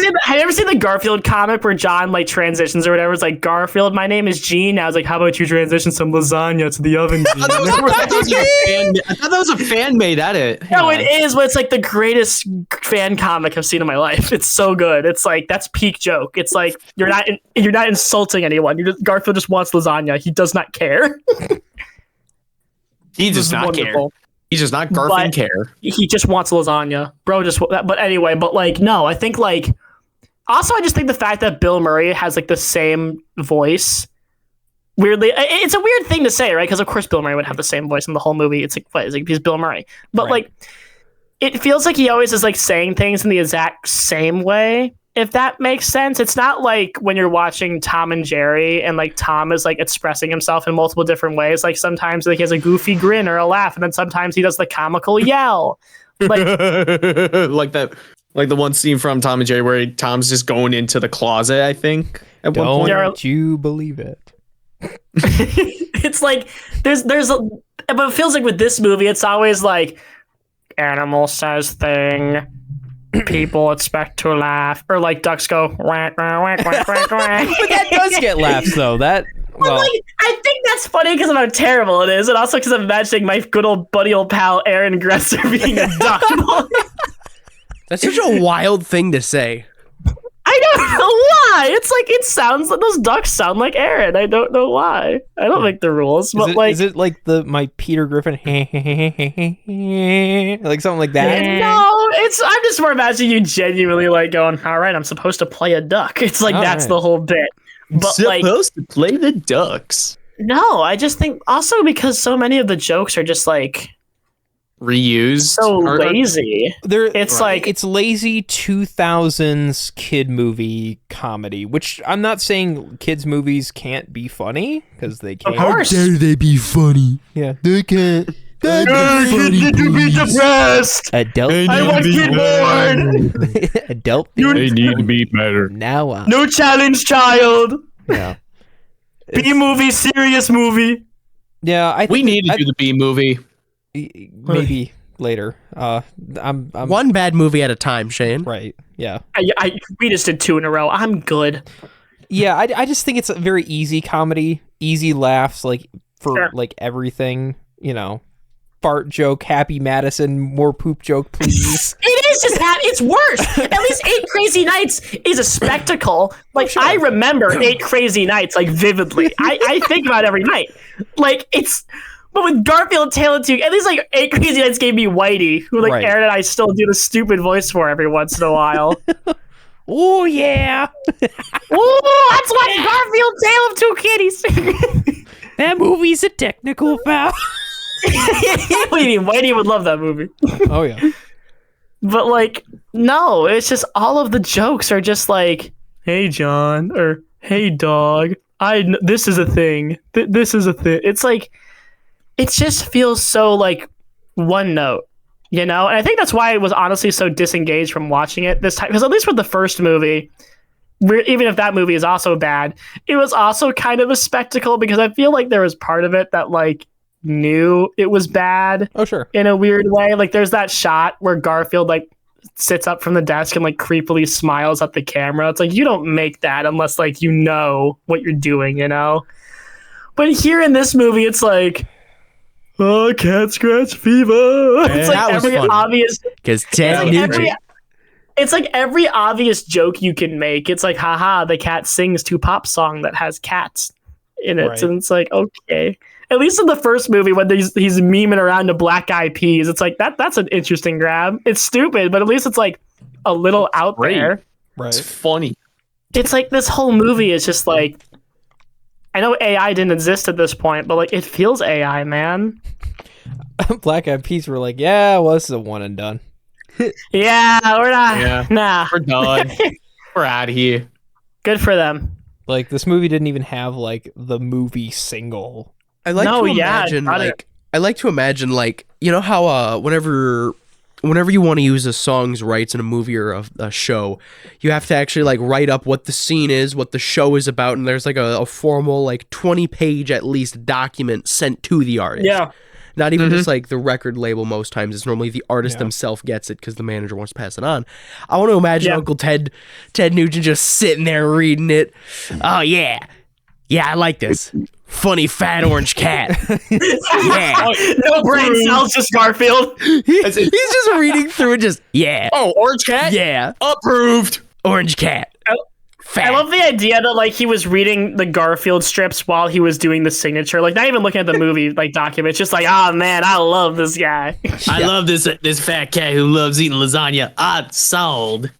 seen the Garfield comic where John like transitions or whatever? It's like, Garfield, my name is Gene. Now it's like, how about you transition some lasagna to the oven, Gene? I thought that was a fan made edit. No, it is, but it's like the greatest fan comic I've seen in my life. It's so good. It's like that's peak joke. It's like you're not insulting anyone. Garfield just wants lasagna. He does not care. He This does is not care. wonderful. He's just not garfing But- care. He just wants lasagna, bro. But anyway, but like no, I think like also I just think the fact that Bill Murray has like the same voice weirdly, it's a weird thing to say, right? Because of course Bill Murray would have the same voice in the whole movie. It's like, what? It's like he's Bill Murray, but Right. like, it feels like he always is like saying things in the exact same way. If that makes sense. It's not like when you're watching Tom and Jerry and like Tom is like expressing himself in multiple different ways. Like sometimes like he has a goofy grin or a laugh, and then sometimes he does the comical yell. Like like that, like the one scene from Tom and Jerry where Tom's just going into the closet, I think, at one point. Don't you believe it? it's like there's but it feels like with this movie, it's always like animal says thing. People expect to laugh, or like ducks go whack, whack, whack, whack, whack. But that does get laughs though. That well, Like, I think that's funny because of how terrible it is, and also because I'm imagining my good old buddy, old pal Aaron Gresser being a duck. That's such a wild thing to say. I don't know why. It's like it sounds like those ducks sound like Aaron. I don't know why. I don't make the rules, but is it like my Peter Griffin like something like that? no, I'm just more imagining you genuinely like going, all right, I'm supposed to play a duck. It's like All that's right. the whole bit. But like, Supposed to play the ducks. no, I just think also because so many of the jokes are just like Reused. so Or- lazy. It's like it's lazy 2000s kid movie comedy, which I'm not saying kids movies can't be funny because they can. Of course. they be funny? Yeah. They can't. Be depressed. Adult. I want kid born. Adult. They need to be better. Now on. No challenge, child. Yeah. B movie, serious movie. Yeah. I think We need to do the B movie. maybe later. I'm One bad movie at a time, Shane. right. Yeah. We just did 2 in a row. I'm good. Yeah. I just think it's a very easy comedy, easy laughs, like for Sure. like everything. You know, fart joke, Happy Madison, more poop joke, please. It is just it's worse. At least 8 Crazy Nights is a spectacle. Like I remember 8 Crazy Nights like vividly. I think about it every night. Like it's. But with Garfield, Tail of Two, at least like 8 Crazy Nights gave me Whitey, who like Right. Aaron and I still do the stupid voice for every once in a while. Oh yeah. Ooh, that's why Garfield, Tail of Two Kitties. That movie's a technical foul. What do you mean? Whitey would love that movie. Oh yeah. But like, no, it's just all of the jokes are just like, "Hey John," or "Hey dog." This is a thing. This is a thing. It's like, it just feels so like one note, you know. And I think that's why I was honestly so disengaged from watching it this time. Because at least with the first movie, even if that movie is also bad, it was also kind of a spectacle because I feel like there was part of it that like knew it was bad Oh sure. in a weird way. Like there's that shot where Garfield like sits up from the desk and like creepily smiles at the camera. It's like you don't make that unless like you know what you're doing, you know. But here in this movie, it's like, oh, cat scratch fever. It's like that was every funny. obvious. Because It's Ted like Nugent. every obvious joke you can make. It's like, haha, the cat sings to pop song that has cats in it, Right. and it's like, okay. At least in the first movie, when he's memeing around to Black Eyed Peas, it's like that's an interesting grab. It's stupid, but at least it's like a little out Great. there. It's Right. funny. It's like this whole movie is just like, I know AI didn't exist at this point, but like it feels AI, man. Black Eyed Peas were like, yeah, well, this is a one and done. Yeah, we're not. Yeah. Nah, We're done. We're out of here. good for them. Like this movie didn't even have like the movie single. I like No, to yeah, imagine got it. like I like to imagine like you know how whenever you want to use a song's rights in a movie or a show, you have to actually like write up what the scene is, what the show is about, and there's like a formal like 20-page at least document sent to the artist. Yeah. Not even just like the record label most times. It's normally the artist Yeah. himself gets it because the manager wants to pass it on. I want to imagine Yeah. Uncle Ted Nugent just sitting there reading it. Oh yeah. Yeah, I like this. Funny fat orange cat. Yeah. No brain cells, just Garfield. He's just reading through it just yeah. Oh, Orange Cat? Yeah. Approved. Orange cat. Fat. I love the idea that like he was reading the Garfield strips while he was doing the signature, like not even looking at the movie like documents, just like, oh man, I love this guy. I love this fat cat who loves eating lasagna. I sold.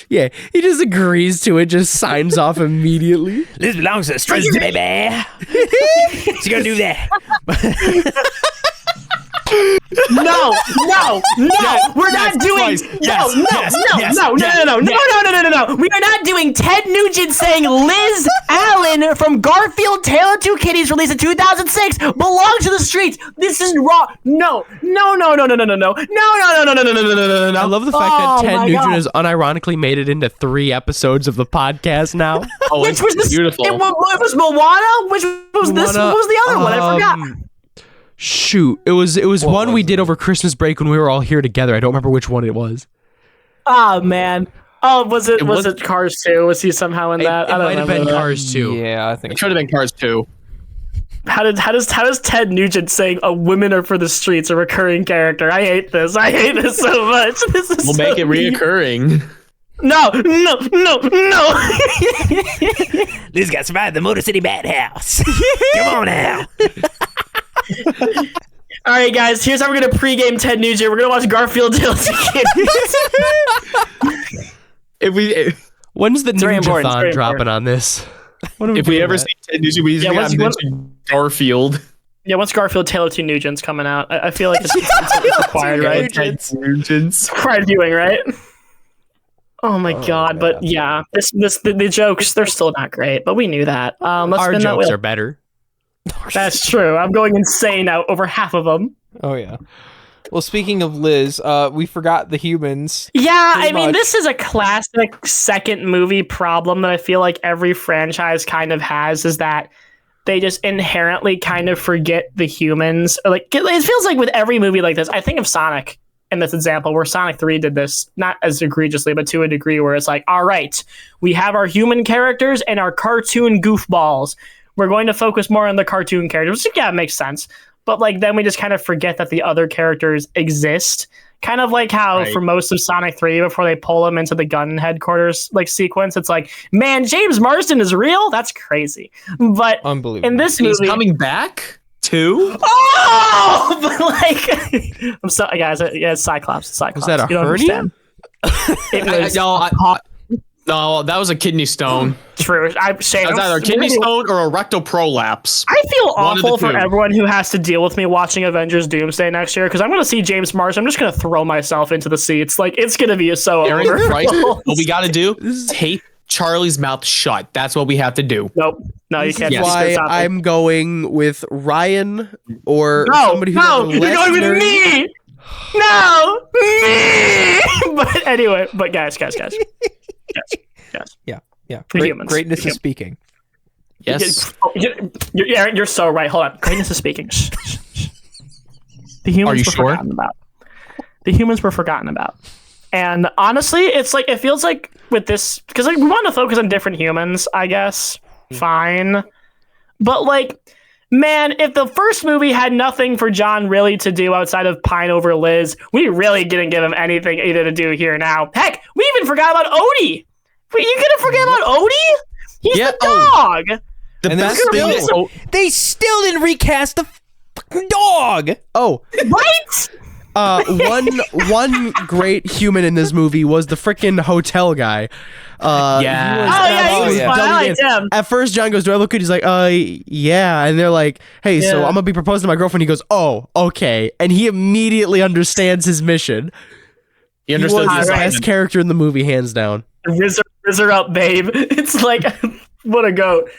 Yeah, he just agrees to it, just signs off immediately. This belongs to the streets, baby. She's gonna do that. No, we're not doing. No. We are not doing Ted Nugent saying Liz Allen from Garfield, Tail of Two Kitties, released in 2006, belongs to the streets. This is wrong. No. I love the fact that Ted Nugent has unironically made it into 3 episodes of the podcast now. Oh, Which was this? beautiful. It was Moana. Which was this? What was the other one? I forgot. Shoot, it was one we did over Christmas break when we were all here together. I don't remember which one it was. Oh man. Oh, was it Cars 2? Was he somehow in that? It might have been Cars 2. Yeah, I think It should have been Cars 2. How does Ted Nugent saying "women are for the streets" a recurring character? I hate this. I hate this so much. This is We'll make it reoccurring. No. Liz got survived the Motor City Madhouse. Come on now. All right, guys. Here's how we're gonna pregame Ted Nugent. We're gonna watch Garfield Tail of Two Kitties. When's the very important, Ninja-thon very dropping important. on this? If we ever see Ted Nugent, we just got to mention Garfield. Yeah, once Garfield Tail of Two Nugents coming out, I feel like it's required, right? Nugents. Required viewing, right? Oh my god! But yeah, the jokes, they're still not great, but we knew that. Let's Our spin that jokes wheel. are better. That's true. I'm going insane now. Over half of them. Oh yeah. Well, speaking of Liz, we forgot the humans. Yeah, Pretty I mean, much. this is a classic second movie problem that I feel like every franchise kind of has, is that they just inherently kind of forget the humans. Like, it feels like with every movie like this, I think of Sonic in this example, where Sonic 3 did this, not as egregiously, but to a degree where it's like, all right, we have our human characters and our cartoon goofballs. We're going to focus more on the cartoon characters, which, yeah, makes sense. But like then we just kind of forget that the other characters exist. Kind of like how for most of Sonic 3, before they pull him into the gun headquarters like sequence, it's like, man, James Marsden is real? That's crazy. But Unbelievable. in this He's movie, coming back too. oh, but like, I'm sorry, guys. Yeah, it's Cyclops. Was that a You don't hernia? understand. It was No, that was a kidney stone. true. That was either a kidney stone or a rectal prolapse. I feel One of the awful for two. everyone who has to deal with me watching Avengers Doomsday next year, because I'm going to see James Marsden. I'm just going to throw myself into the seats. Like, it's going to be so Aaron, over. right? What we got to do is tape Charlie's mouth shut. That's what we have to do. Nope. No, you can't. Yes. do Why this. Stop it. I'm going with Ryan or No, somebody who's no, a you're going with nerd. me. No, me. But anyway, but guys. Yeah. The humans. Greatness The is speaking. Yes. Aaron, you're so right. Hold on. Greatness is speaking. Shh. The humans Are you were sure? forgotten about. The humans were forgotten about. And honestly, it's like, it feels like with this, because like we want to focus on different humans, I guess. Fine. But like, man, if the first movie had nothing for John really to do outside of pine over Liz, we really didn't give him anything either to do here now. Heck, we even forgot about Odie. Wait, you gonna forget about Odie? He's Yeah, the dog. The And best then thing still- is, They still didn't recast the fucking dog. Oh, Right? one great human in this movie was the freaking hotel guy. Yeah. he was Oh, yeah, he was absolutely fun. I dumbing liked in. him. At first, John goes, "Do I look good?" He's like, yeah." And they're like, "Hey, so Yeah. I'm gonna be proposing to my girlfriend." He goes, "Oh, okay." And he immediately understands his mission. he He understood was the the right. best character in the movie, hands down. Rizzer up, babe. It's like, what a goat.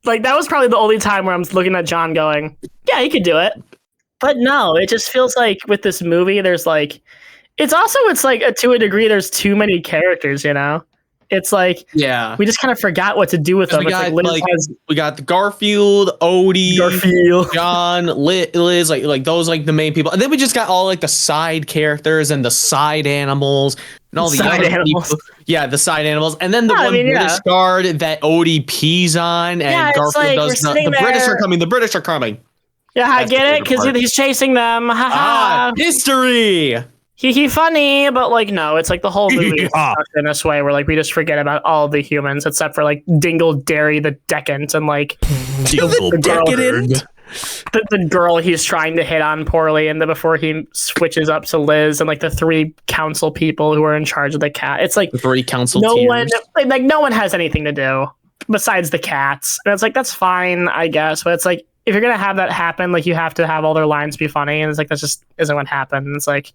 Like, that was probably the only time where I'm looking at John going, yeah, he could do it. But no, it just feels like with this movie, there's like, it's like to a degree, there's too many characters, you know? It's like, Yeah. we just kind of forgot what to do with them. We It's got, like, Liz like, has we got the Garfield, Odie, Garfield. John, Liz, like those like the main people, and then we just got all like the side characters and the side animals and all the Side other animals. people. Yeah, the side animals, and then the Yeah, I one mean, British yeah. guard that Odie pees on, and Yeah, it's Garfield like does we're the sitting British there- are coming. The British are coming. Yeah, I That's the get it, favorite because part. he's chasing them. Ha ha. History. He funny, but like, no, it's like the whole movie is Yeah. stuck in this way where like we just forget about all the humans except for like Dingle Derry the Decadent and like Dingle the girl- Decadent? the girl he's trying to hit on poorly, and then before he switches up to Liz and like the 3 council people who are in charge of the cat. It's like The 3 council no tiers. one no one has anything to do besides the cats. And it's like, that's fine, I guess, but it's like, if you're gonna have that happen, like, you have to have all their lines be funny, and it's like, that just isn't what happened. And it's like,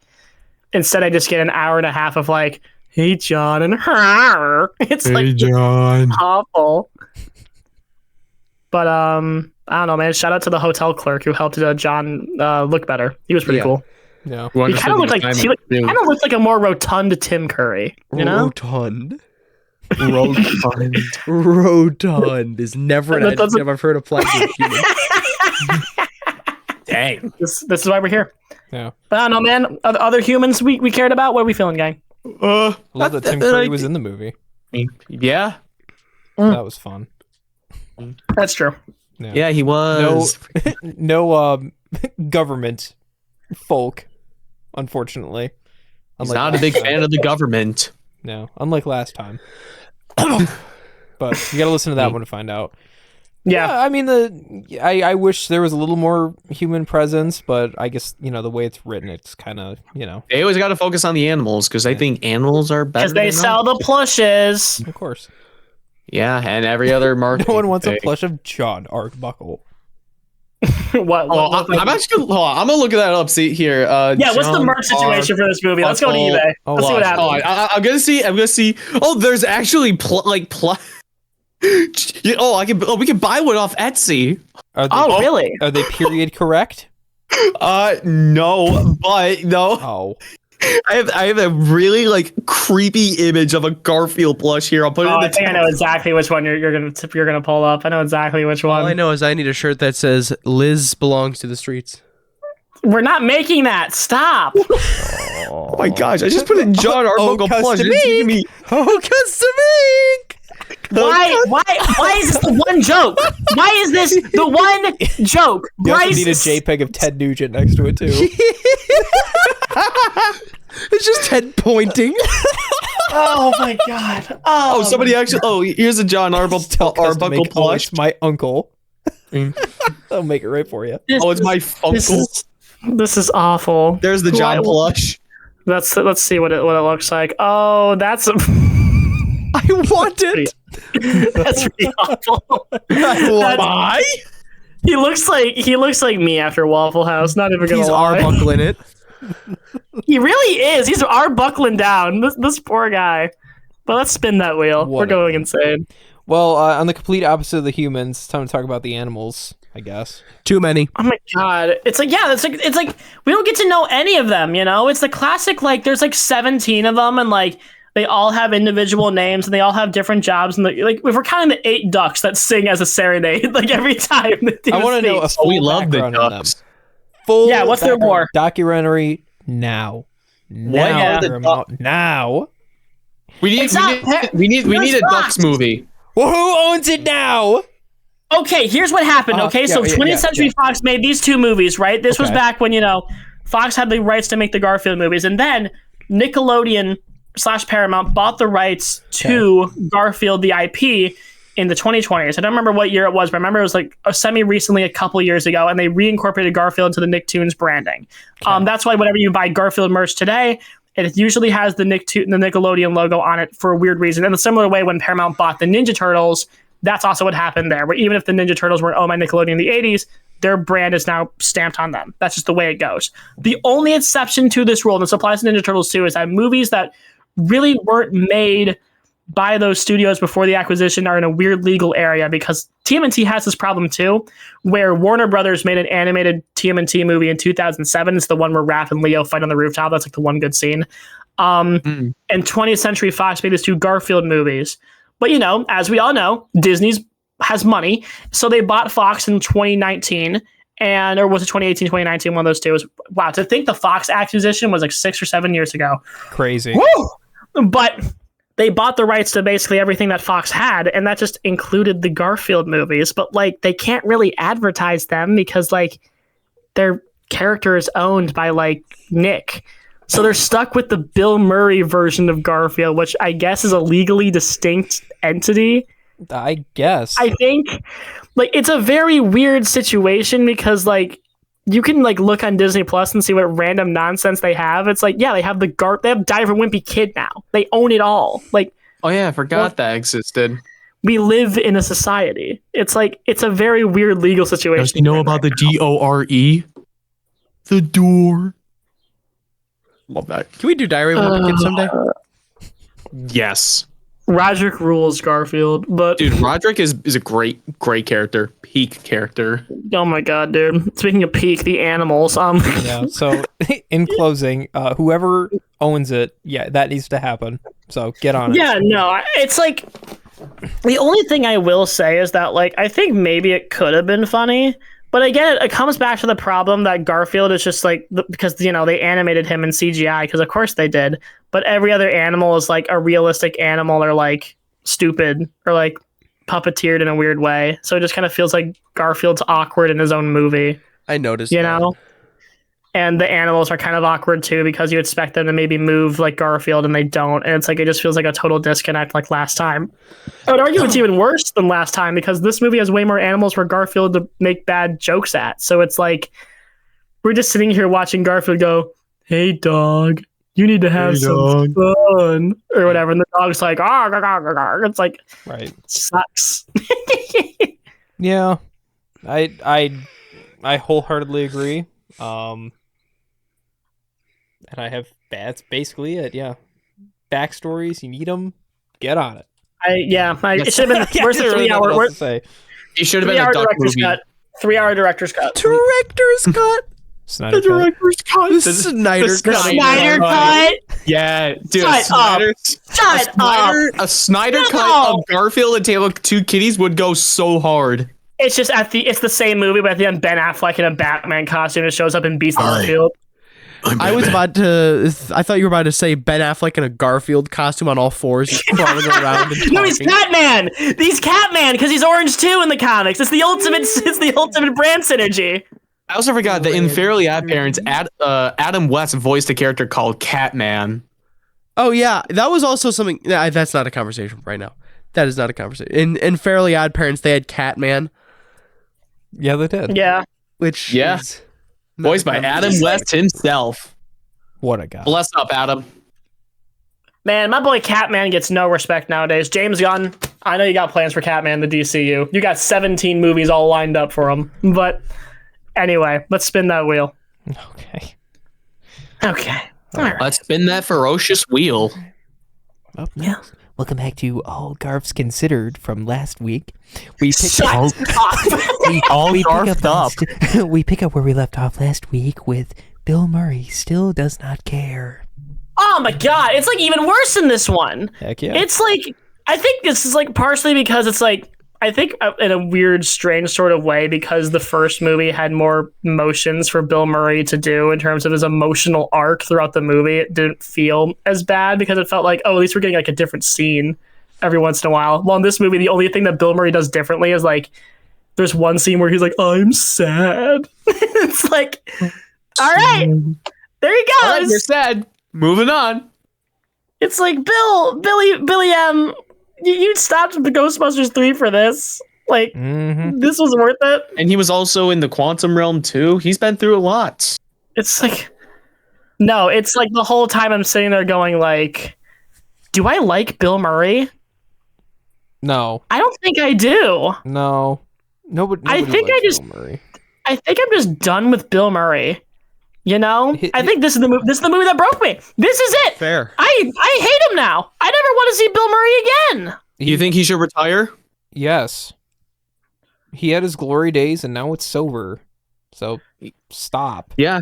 instead I just get an hour and a half of like, hey John and her. It's like John. awful. But I don't know, man. Shout out to the hotel clerk who helped John look better. He was pretty Yeah. cool. Yeah. He kind of looked like a more rotund Tim Curry. You know? Rotund. Rotund is never an adjective I've heard applied to a human. Dang. This is why we're here. Yeah. But I don't know, man. Other humans we cared about. What are we feeling, gang? I love that Tim Curry was in the movie. Yeah. That was fun. That's true. Yeah, he was. No government folk, unfortunately. He's not a big fan of the government. No, unlike last time. But you gotta listen to that one to find out. Yeah. I mean, I wish there was a little more human presence, but I guess, the way it's written, it's kind of, They always got to focus on the animals because they think animals are better. Because they than sell the plushes. Of course. Yeah, and every other market. No one wants a plush of John Arbuckle. what? I'm actually. Hold on, I'm gonna look that up. See here. Yeah, what's the merch situation for this movie? Let's go to eBay. Let's see what happens. I'm gonna see. Oh, there's actually we can buy one off Etsy. Are they, really? Are they period correct? No, but no. Oh. I have a really creepy image of a Garfield plush here. I'll put it in the I think I know exactly which one you're gonna pull up. I know exactly which one. All I know is I need a shirt that says Liz belongs to the streets. We're not making that. Stop. Oh my gosh! I just put in John Arbuckle plush. custom It's giving me. Oh, custom ink! Why is this the one joke? Why is this the one joke? You also Brice need a JPEG of Ted Nugent next to it, too. It's just Ted pointing. Oh my god. Oh, somebody actually. Oh, here's a John Arbuckle plush. It's my uncle. I'll make it right for you. Oh, it's my Funkle. This is awful. There's the John plush. Let's see what it looks like. Oh, that's I want it. that's really awful. Why? He looks like me after Waffle House. Not even gonna He's lie. Arbuckling it. He really is. He's buckling down. This poor guy. But let's spin that wheel. We're going insane. Well, on the complete opposite of the humans, it's time to talk about the animals, I guess. Too many. Oh my god. It's like we don't get to know any of them, It's the classic, there's 17 of them, and they all have individual names and they all have different jobs, and if we're counting the 8 ducks that sing as a serenade every time they do I want to know a full We love the background on them. ducks. Full Yeah, what's their background lore? documentary now. Now. are the Hear 'em out now. We need a ducks movie. Well, who owns it now? Okay, here's what happened. Okay, so 20th Century Fox made these 2 movies, right? This was back when Fox had the rights to make the Garfield movies, and then Nickelodeon / Paramount bought the rights to Garfield, the IP, in the 2020s. I don't remember what year it was, but I remember it was semi-recently, a couple years ago, and they reincorporated Garfield into the Nicktoons branding. That's why whenever you buy Garfield merch today, it usually has the Nickelodeon logo on it for a weird reason. In a similar way, when Paramount bought the Ninja Turtles, that's also what happened there. Where even if the Ninja Turtles were owned by Nickelodeon in the 80s, their brand is now stamped on them. That's just the way it goes. The only exception to this rule, and this applies to Ninja Turtles too, is that movies that really weren't made by those studios before the acquisition are in a weird legal area, because TMNT has this problem too, where Warner Brothers made an animated TMNT movie in 2007. It's the one where Raph and Leo fight on the rooftop. That's the one good scene. And 20th Century Fox made these 2 Garfield movies. But as we all know, Disney's has money, so they bought Fox in 2019, or was it 2018, 2019? One of those 2. Wow, to think the Fox acquisition was 6 or 7 years ago. Crazy. Woo! But they bought the rights to basically everything that Fox had, and that just included the Garfield movies. But they can't really advertise them because their character is owned by Nick. So they're stuck with the Bill Murray version of Garfield, which I guess is a legally distinct entity. I guess. I think like it's a very weird situation because like you can like look on Disney Plus and see what random nonsense they have. It's like, yeah, they have they have Diver Wimpy Kid now. They own it all. Like, Oh yeah, I forgot that existed. we live in a society. It's like it's a very weird legal situation. Does you know about the DORE? The door. Love that. Can we do Diary of a Wimpy Kid someday? Yes. Roderick rules Garfield, but Dude, Roderick is a great character. Peak character. oh my god, dude. Speaking of peak, the animals. Yeah. So, in closing, whoever owns it, yeah, that needs to happen. So get on it. Yeah, no, it's like the only thing I will say is that like I think maybe it could have been funny, but again, it comes back to the problem that Garfield is just like because they animated him in CGI because of course they did, but every other animal is like a realistic animal or like stupid or like puppeteered in a weird way, so it just kind of feels like Garfield's awkward in his own movie, I noticed. you that. know. And the animals are kind of awkward too because you expect them to maybe move like Garfield and they don't. And it's like it just feels like a total disconnect like last time. I would argue it's even worse than last time because this movie has way more animals for Garfield to make bad jokes at. So it's like we're just sitting here watching Garfield go, "Hey dog, you need to have some fun," or whatever. And the dog's like, "Ah, gar, gar, gar, gar." It's like Right. sucks. Yeah. I wholeheartedly agree. And I have that's basically it. Yeah. Backstories, you need them. Get on it. It should have been where's the 3 hour What else to say? It should have been 3 a hour duck director's movie. cut. 3 hour director's cut. Director's cut. Snyder cut. director's cut. The Snyder cut. Snyder cut. Yeah, dude. Shut up. Shut up. A Snyder No. cut of Garfield and Tail of Two Kitties would go so hard. It's just it's the same movie, but at the end, Ben Affleck in a Batman costume and shows up and beats the Garfield. I was about to. I thought you were about to say Ben Affleck in a Garfield costume on all fours, just crawling around and No, he's talking. Catman. He's Catman because he's orange too in the comics. It's the ultimate. It's the ultimate brand synergy. I also forgot that in Fairly Odd Parents, Adam West voiced a character called Catman. Oh yeah, that was also something. That's not a conversation right now. That is not a conversation. In Fairly Odd Parents, they had Catman, Yeah, they did. Yeah. which Yeah. is not Voiced a by Adam conversation. West himself. What a guy. Bless up, Adam. Man, my boy Catman gets no respect nowadays. James Gunn, I know you got plans for Catman in the DCU. You got 17 movies all lined up for him. But anyway, let's spin that wheel. Okay. Okay. All right. Let's spin that ferocious wheel. Up next, welcome back to All Garfs Considered from last week. We pick Shut up, All we pick garfed up. we pick up where we left off last week with Bill Murray still does not care. Oh my god, it's like even worse in this one. Heck yeah. It's like I think this is like partially because it's like I think in a weird, strange sort of way because the first movie had more motions for Bill Murray to do in terms of his emotional arc throughout the movie. It didn't feel as bad because it felt like, oh, at least we're getting like a different scene every once in a while. Well, in this movie, the only thing that Bill Murray does differently is like there's one scene where he's like, I'm sad. It's like, all right, there he goes. All right, you're sad. Moving on. It's like Billy M. You stopped the Ghostbusters 3 for this. Like this was worth it. And he was also in the Quantum Realm too. He's been through a lot. It's like no, it's like the whole time I'm sitting there going like, do I like Bill Murray? No. I don't think I do. No. Nobody I think likes I just- Bill Murray. I think I'm just done with Bill Murray. You know? He- I think this is the movie that broke me. This is it. Fair. I hate him now. I never want to see Bill Murray again. You think he should retire? Yes. He had his glory days and now it's over. So stop. Yeah.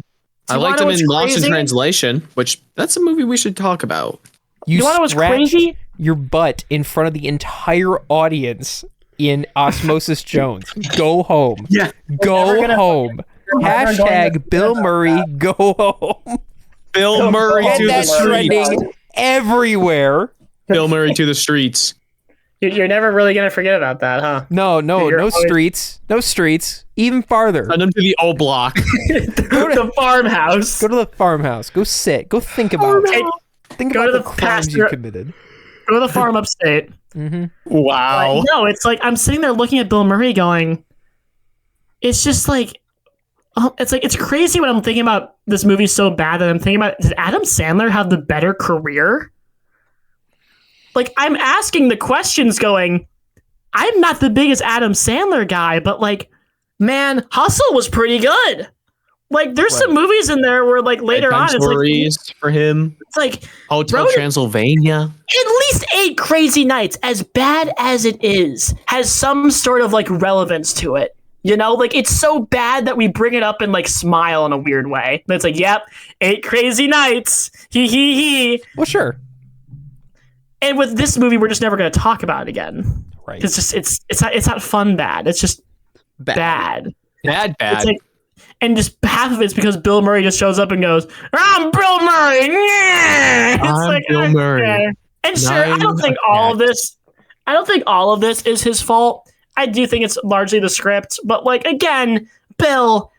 Do I you liked wanna him know in what's Lost in crazy? Translation, which that's a movie we should talk about. You want to know what's scratched crazy? your butt in front of the entire audience in Osmosis Jones. Go home. Yeah. Go never gonna- home. never going to- Hashtag Bill Murray, go home. Bill Murray Get to the That's Murray. streets. trending everywhere. Bill Murray to the streets. You're never really gonna forget about that, huh? No You're always- streets. No streets. Even farther. Send him to the O Block. The farmhouse. Go to the farmhouse. Go sit. Go think about it. Hey, Think go about to the the crimes pasture. you committed. Go to the farm upstate. Wow. Like, no, it's like I'm sitting there looking at Bill Murray going, it's just like, it's crazy when I'm thinking about this movie so bad that I'm thinking about, did Adam Sandler have the better career? Like, I'm asking the questions going, I'm not the biggest Adam Sandler guy, but like, man, Hustle was pretty good. Like, there's some movies in there where like later on, it's like, for him. It's like Hotel Transylvania. At least 8 Crazy Nights, as bad as it is, has some sort of like relevance to it. You know, like it's so bad that we bring it up and like smile in a weird way. It's like, yep, 8 Crazy Nights. He. Well, sure. And with this movie, we're just never going to talk about it again. Right. It's just it's not fun bad. It's just bad. Bad. It's like, and just half of it's because Bill Murray just shows up and goes, I'm Bill Murray. It's Bill Murray. And sure, I don't think all of this is his fault. I do think it's largely the script, but like again, Bill,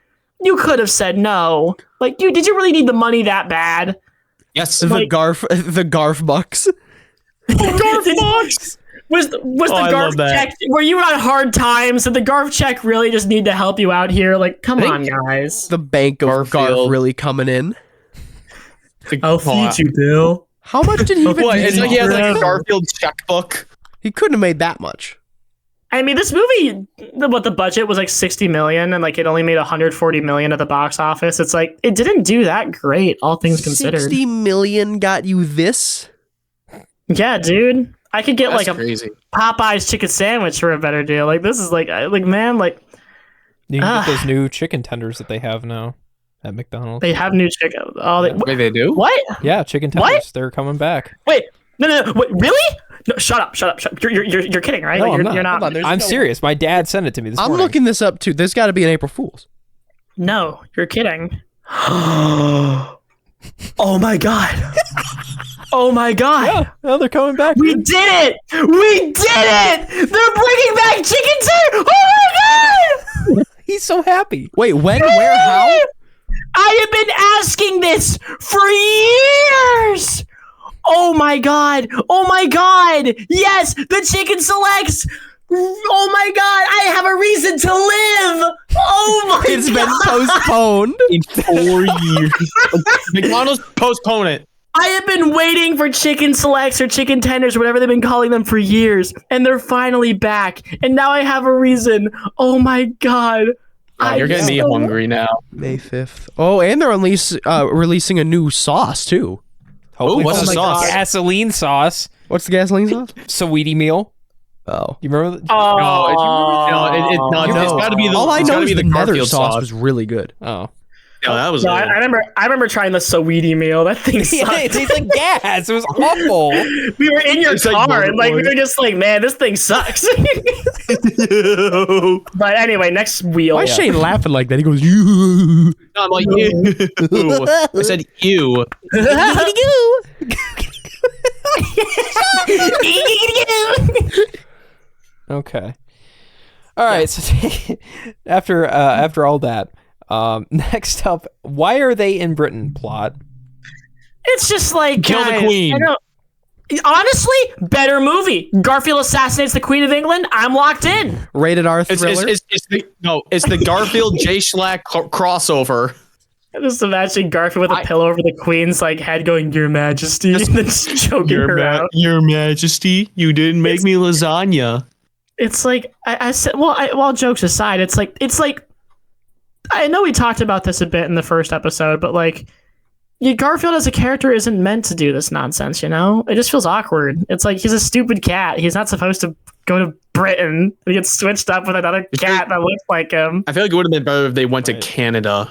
you could have said no. Like, did you really need the money that bad? Yes. The Garf bucks. Garf bucks. Was the Garf check? Were you on hard times? Did the Garf check really just need to help you out here? Like, come on, guys. The bank of Garf really coming in. I'll feed you, Bill. How much did he even? It's like he has like a Garfield checkbook. He couldn't have made that much. I mean, this movie, the budget was like $60 million, and like it only made $140 million at the box office. It's like it didn't do that great, all things considered. $60 million got you this? Yeah, dude. I could get That's like crazy. a Popeye's chicken sandwich for a better deal. Like this is like man, like you can get those new chicken tenders that they have now at McDonald's. They have new chicken. Wait, they do? What? Yeah, chicken tenders. What? They're coming back. Wait, no. Wait, really? No, shut up. You're kidding, right? No, Like, I'm you're not. not. I'm serious. My dad sent it to me this I'm morning. looking this up too. There's got to be an April Fool's. No, you're kidding. Oh my god. Oh my god. Yeah, no, they're coming back. We did it! We did it! They're bringing back chicken tenders! Oh my god! He's so happy. Wait, when, where, how? I have been asking this for years! Oh my god! Oh my god! Yes! The chicken selects! Oh my god! I have a reason to live! Oh my It's god! been postponed. In 4 years. McDonald's postpone it. I have been waiting for chicken selects or chicken tenders, whatever they've been calling them for years, and they're finally back. And now I have a reason. Oh my god. Oh, you're getting me hungry now. May 5th. Oh, and they're releasing a new sauce too. Hopefully what's it's the sauce? Gasoline sauce. What's the gasoline sauce? Sweetie meal. Oh. You remember? It's got to be the. All I it's know gotta is be the the nether Garfield sauce was really good. Oh. No, that was. No, good. I remember trying the Saweetie meal. That thing Yeah, sucked. it tastes like gas. It was awful. We were in your It's like car and like we motherboard. were just like, man, this thing sucks. But anyway, next wheel. Why is Shane laughing like that? He goes, you. No, I'm like, ew. I said ew. Okay. All right. So after all that, next up, why are they in Britain? Plot. It's just like Kill the guys, queen. I don't- honestly, better movie. Garfield assassinates the Queen of England. I'm locked in. Rated R It's thriller. it's the Garfield J Schlack crossover. I just imagine Garfield with a pillow over the Queen's like head, going, "Your Majesty," and then just choking her out. Your Majesty, you didn't make me lasagna. It's like I said. Well, all jokes aside, it's like I know we talked about this a bit in the first episode, but like, Garfield as a character isn't meant to do this nonsense. You know, it just feels awkward. It's like he's a stupid cat. He's not supposed to go to Britain. He gets switched up with another cat that looks like him. I feel like it would have been better if they went to Canada.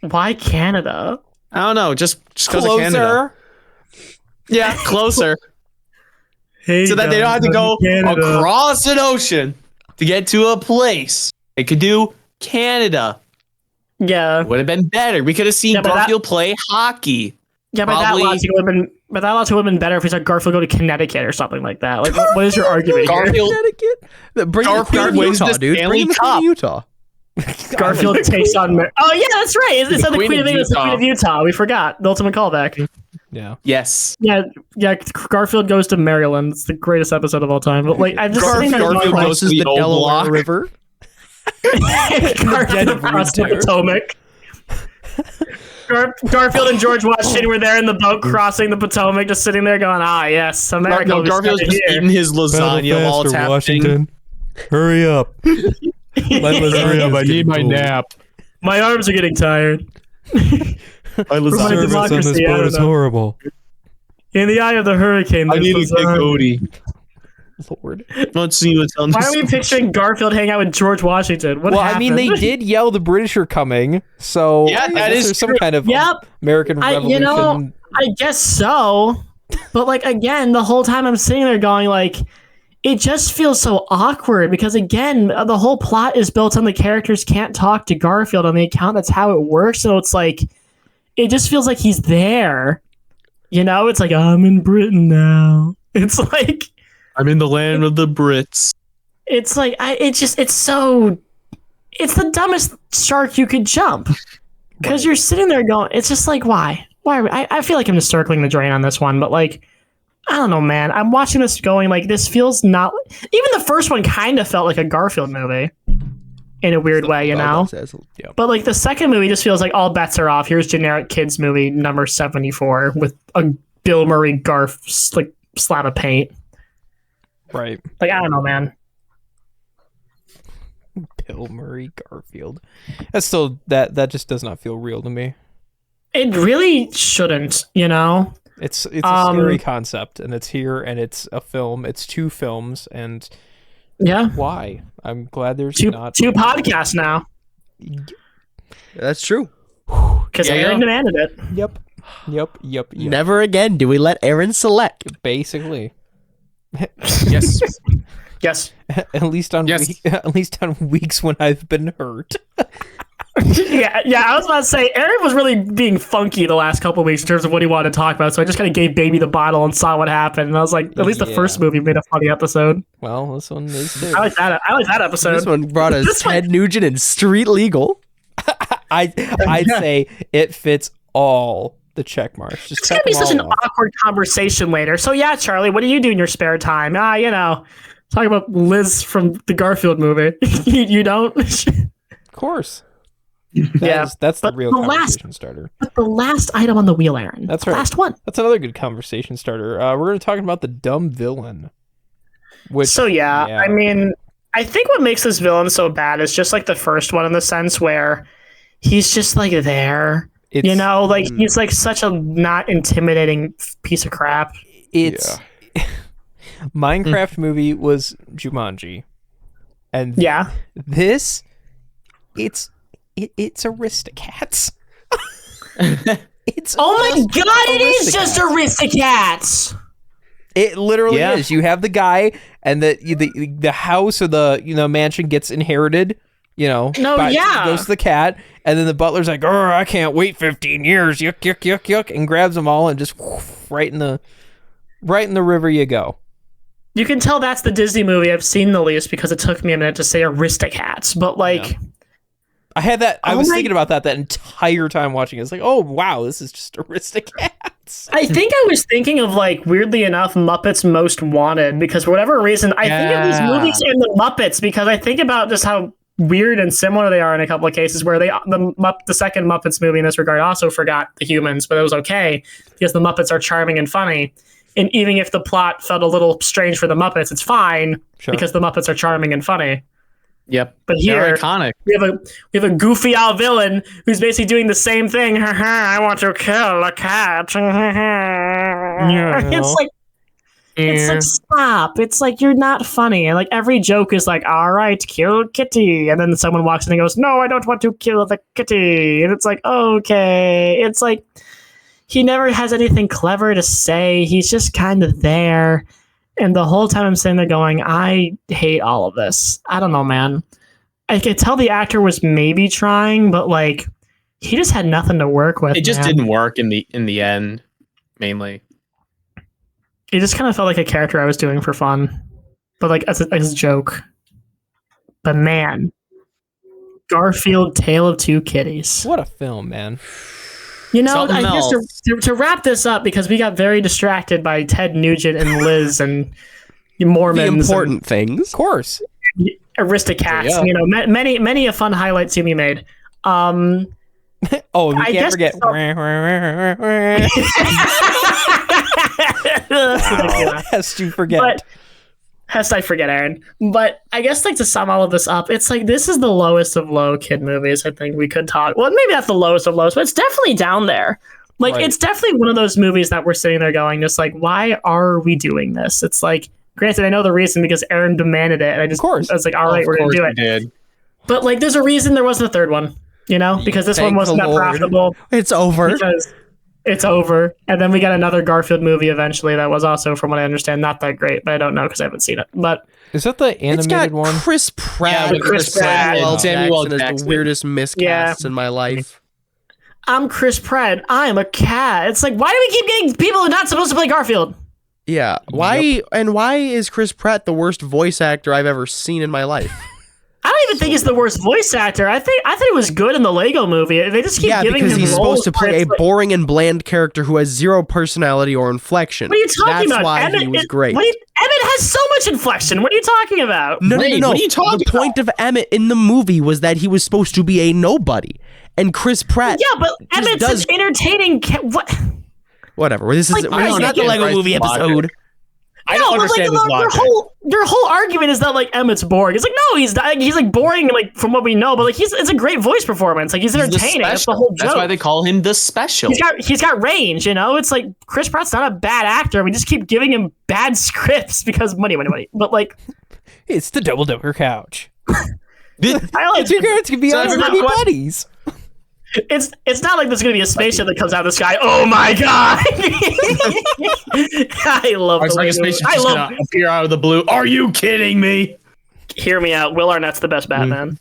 Why Canada? I don't know, just because of Canada. Yeah, closer. Hey, So that they don't have to go across an ocean to get to a place. They could do Canada. Yeah, Would have been better. We could have seen Yeah, but Garfield play hockey. yeah, but Probably- that logic would have been. But that logic would have been better if we said Garfield go to Connecticut or something like that. Like, what is your argument here? Garfield, Bring the Queen of wins Utah, the dude. Stanley Bring the Queen Cup. of Utah. Garfield takes on. Oh yeah, that's right. It's the Queen of England, the Queen of Utah. We forgot the ultimate callback. Yeah. Yes. Yeah. Garfield goes to Maryland. It's the greatest episode of all time. But like, I'm just sitting there Garfield going, goes to Crosses the the old Delaware block. River. Garfield across the Potomac. Garfield and George Washington were there in the boat crossing the Potomac, just sitting there going, yes, America. No, will be Garfield's started just here. eating his lasagna while it's happening. Hurry up. My Hurry up, I need my nap. My arms are getting tired. My lasagna. Service on this democracy, I boat don't is know. horrible. In the eye of the hurricane. I there's need a big lasagna. booty. Lord. Let's see what's on Why this. are we picturing Garfield hanging out with George Washington? What Well, happened? I mean, they did yell the British are coming, so Yeah, I that guess is there's some true. kind of Yep. American I- Revolution. you know, I guess so. But like again, the whole time I'm sitting there going like, it just feels so awkward because again, the whole plot is built on the characters can't talk to Garfield on the account. That's how it works. So it's like, it just feels like he's there. You know, it's like I'm in Britain now. It's like I'm in the land of the Brits. it's like it's so it's the dumbest shark you could jump because you're sitting there going, it's just like why are we, I feel like I'm just circling the drain on this one, but like I don't know, man. I'm watching this going like this feels not even the first one kind of felt like a Garfield movie in a weird way, you know. But like the second movie just feels like all bets are off. Here's generic kids movie number 74 with a Bill Murray Garf like slab of paint. right. Like I don't know, man. Bill Murray Garfield. That's still that just does not feel real to me. It really shouldn't, you know. It's a scary concept, and it's here, and it's a film. It's two films, and Yeah. why? I'm glad there's Two not podcasts now That's true. because Yeah, Aaron yeah. demanded it. Yep. Never again do we let Aaron select. Basically, Yes. Yes. at least on Yes. at least on weeks when I've been hurt. yeah. I was about to say Aaron was really being funky the last couple of weeks in terms of what he wanted to talk about. So I just kind of gave Baby the bottle and saw what happened. And I was like, at least the Yeah. first movie made a funny episode. Well, this one is too. I like that. I like that episode. This one brought us This one- Ted Nugent and Street Legal. I'd say it fits all the check marks. Just It's gonna check be them such an all off. awkward conversation later. So yeah, Charlie, what do you do in your spare time? You know, talk about Liz from the Garfield movie. you don't. Of course. Yeah, That's the but real the last- conversation starter. But the last item on the wheel, Aaron. That's The right. last one. That's another good conversation starter. We're going to talk about the dumb villain. Which, So yeah, I mean, I think what makes this villain so bad is just like the first one in the sense where he's just like there. it's, You know, like he's like such a not intimidating piece of crap. it's Minecraft movie was Jumanji, and Yeah. this, it's Aristocats. It's Oh my just god, it is just Aristocats. Aristocats. It literally Yeah. is. You have the guy, and the house or the mansion gets inherited. No, by- yeah. goes to the cat, and then the butler's like, "Oh, I can't wait 15 years." Yuck, yuck, yuck, yuck, and grabs them all and just right in the river you go. You can tell that's the Disney movie I've seen the least because it took me a minute to say Aristocats. But like, I had that. I Oh was my- thinking about that entire time watching it. It's like, oh wow, this is just Aristocats. I think I was thinking of like weirdly enough Muppets Most Wanted because for whatever reason I think of these Yeah. movies and the Muppets because I think about just how weird and similar they are in a couple of cases where the second Muppets movie in this regard also forgot the humans, but it was okay because the Muppets are charming and funny. And even if the plot felt a little strange for the Muppets, it's fine Sure. because the Muppets are charming and funny. Yep. But They're here iconic. we have a goofy owl villain who's basically doing the same thing. I want to kill a cat. It's like stop. It's like you're not funny. And like every joke is like, all right, kill kitty. And then someone walks in and goes, no, I don't want to kill the kitty. And it's like, okay. It's like he never has anything clever to say. He's just kind of there. And the whole time I'm sitting there going, I hate all of this. I don't know, man. I could tell the actor was maybe trying, but like he just had nothing to work with. It just man. didn't work in the end, mainly. It just kind of felt like a character I was doing for fun, but like as a joke. But man, Garfield, Tail of Two Kitties. What a film, man. You know, Something I guess else. to wrap this up, because we got very distracted by Ted Nugent and Liz and The Mormons important things. Of course. and Aristocats. Yeah. You know, many a fun highlight scene we made. Oh, we I can't guess forget. so. Has to forget. But lest I forget, Aaron. But I guess like to sum all of this up, it's like this is the lowest of low kid movies. I think we could talk. Well, maybe not the lowest of lows, but it's definitely down there. Like Right. it's definitely one of those movies that we're sitting there going, just like, why are we doing this? It's like, granted, I know the reason because Aaron demanded it, and I was like, all right, we're gonna do it. Did. But like, there's a reason there wasn't a third one, you know, because this one Thank wasn't the that Lord. profitable. It's over. Because it's over. And then we got another Garfield movie eventually that was also, from what I understand, not that great, but I don't know because I haven't seen it. But Is that the It's got animated one? Chris Pratt. Yeah, and with Chris Pratt and Samuel Jackson is the Jackson. weirdest miscasts Yeah. in my life. I'm Chris Pratt. I'm a cat. It's like, why do we keep getting people who are not supposed to play Garfield? Yeah. Why is Chris Pratt the worst voice actor I've ever seen in my life? I don't even think he's the worst voice actor. I thought he was good in the Lego movie. They just keep Yeah, giving because him he's roles supposed to where play a it's like, boring and bland character who has zero personality or inflection. what are you talking That's about? why Emmett, he was great. Emmett has so much inflection. What are you talking about? No. What are you talking The point of Emmett in the movie was that he was supposed to be a nobody, and Chris Pratt. Yeah, but just Emmett's does- an entertaining. What? Whatever. This is Like, it's not the get Lego Bryce movie logic. episode. I don't understand this their logic. whole argument is that like Emmett's boring. It's like no, he's like boring like from what we know, but like it's a great voice performance. Like he's He's the entertaining. That's the special. whole joke. That's why they call him the special. He's got range, you know. It's like Chris Pratt's not a bad actor. We just keep giving him bad scripts because money. But like, It's the double decker couch. I like Two parents can be So on everybody- happy buddies. it's not like there's gonna be a spaceship that comes out of the sky. Oh my god! I love It's the like way a spaceship I just love. gonna appear out of the blue. Are you kidding me? Hear me out. Will Arnett's the best Batman.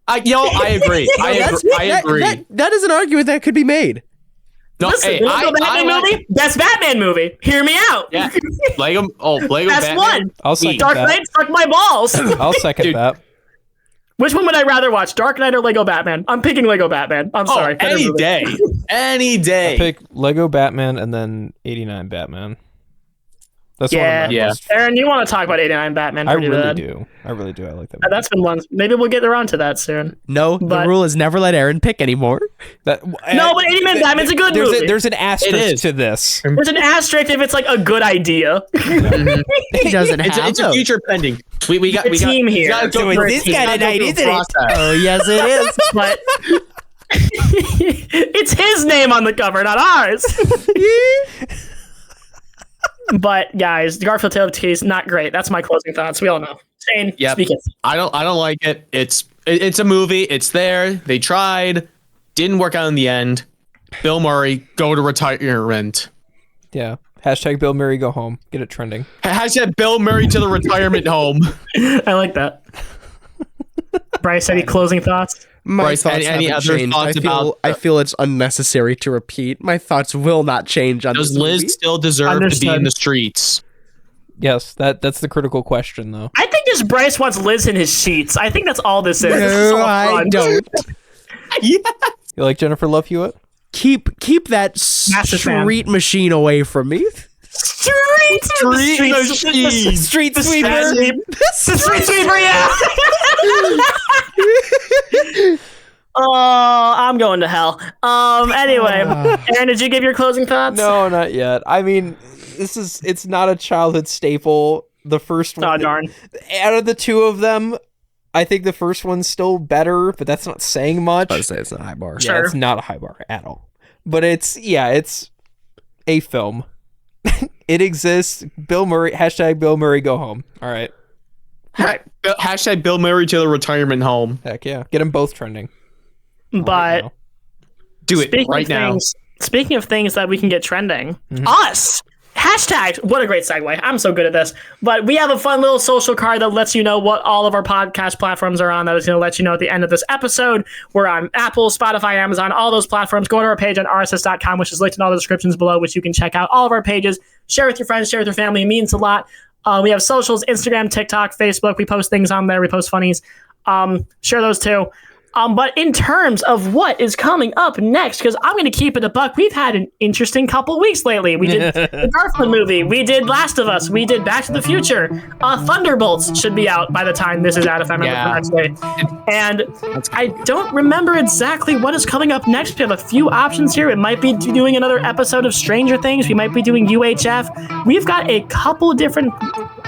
I agree. I agree. That is an argument that could be made. No, Listen, hey, the Lego Batman like- movie, best Batman movie. Hear me out. Yeah, Lego. Oh, Lego That's Batman. one. I'll second Dark that. Knight, suck my balls. I'll second Dude. that. Which one would I rather watch, Dark Knight or Lego Batman? I'm picking Lego Batman. I'm Oh, sorry. Better any movie. day, any day. Pick Lego Batman and then 89 Batman. That's Yeah. one of my Yeah. most. Aaron, you want to talk about 89 Batman? I pretty really bad. do. I really do. I like that. That's been one. Maybe we'll get around to that soon. No, the But- rule is never let Aaron pick anymore. That, No, but 89 Batman's a good movie. There's an asterisk is. to this. There's an asterisk if it's like a good idea. He doesn't It's have a those. future pending. We got The we got team here. we gotta go So it's through- this we kind gotta of go night, through a isn't it? process. Oh yes, it is. But it's his name on the cover, not ours. But guys, the Garfield Tail of Two Kitties, not great. That's my closing thoughts. We all know. Shane, Yep. speak it. I don't like it. It's a movie. It's there. They tried. Didn't work out in the end. Bill Murray, go to retirement. Yeah. Hashtag Bill Murray go home. Get it trending. Hashtag Bill Murray to the retirement home. I like that. Bryce, any closing thoughts? My Bryce, thoughts any haven't other changed. thoughts about- I feel it's unnecessary to repeat. My thoughts will not change on Does this Liz movie. still deserve to be Understood. in the streets? Yes, that's the critical question though. I think this Bryce wants Liz in his sheets. I think that's all this is. This is No, all I fun. don't. Yeah. You like Jennifer Love Hewitt? Keep that Massive fan. street machine away from me. Street machine. Street The sweeper. street sweeper, yeah. Oh, I'm going to hell. Anyway, Aaron, did you give your closing thoughts? No, not yet. I mean, it's not a childhood staple. The first one. Oh, darn. Out of the two of them, I think the first one's still better, but that's not saying much. I was say it's not a high bar. Yeah, Sure. it's not a high bar at all. But it's a film. It exists. Bill Murray, hashtag Bill Murray go home. All right. Hashtag Bill Murray to the retirement home. Heck yeah. Get them both trending. But Right now. Do it speaking right of now. things, speaking of things that we can get trending, us. Hashtags. What a great segue. I'm so good at this. But we have a fun little social card that lets you know what all of our podcast platforms are on. That is going to let you know at the end of this episode. We're on Apple, Spotify, Amazon, all those platforms. Go to our page on rss.com, which is linked in all the descriptions below, which you can check out all of our pages. Share with your friends, share with your family. It means a lot. We have socials, Instagram, TikTok, Facebook. We post things on there. We post funnies. Share those too. But in terms of what is coming up next, because I'm going to keep it a buck, we've had an interesting couple weeks lately. We did the Garfield movie. We did Last of Us. We did Back to the Future. Thunderbolts should be out by the time this is out, if I remember correctly. And I don't remember exactly what is coming up next. We have a few options here. It might be doing another episode of Stranger Things. We might be doing UHF. We've got a couple different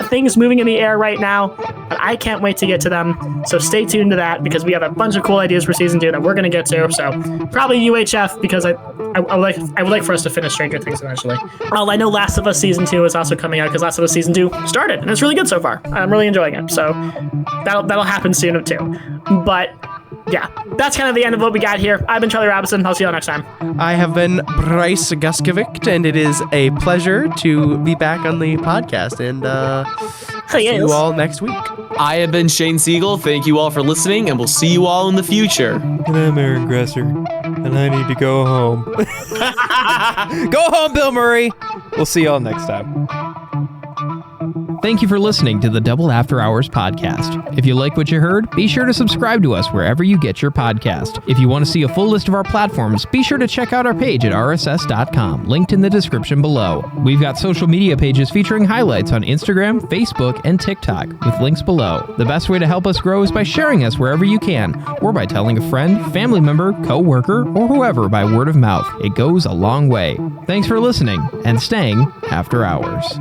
things moving in the air right now, but I can't wait to get to them. So stay tuned to that, because we have a bunch of cool ideas for season 2 that we're going to get to. So probably UHF, because I would like for us to finish Stranger Things eventually. I know Last of Us season 2 is also coming out, because Last of Us season 2 started and it's really good so far. I'm really enjoying it. So that'll happen soon too. But yeah, that's kind of the end of what we got here. I've been Charlie Robison. I'll see you all next time. I have been Brice Guskovict, and it is a pleasure to be back on the podcast, and see you all next week. I have been Shane Sygiel. Thank you all for listening, and we'll see you all in the future. And I'm Aaron Gresser, and I need to go home. Go home, Bill Murray. We'll see y'all next time. Thank you for listening to the Double After Hours podcast. If you like what you heard, be sure to subscribe to us wherever you get your podcast. If you want to see a full list of our platforms, be sure to check out our page at rss.com, linked in the description below. We've got social media pages featuring highlights on Instagram, Facebook, and TikTok, with links below. The best way to help us grow is by sharing us wherever you can, or by telling a friend, family member, co-worker, or whoever by word of mouth. It goes a long way. Thanks for listening and staying after hours.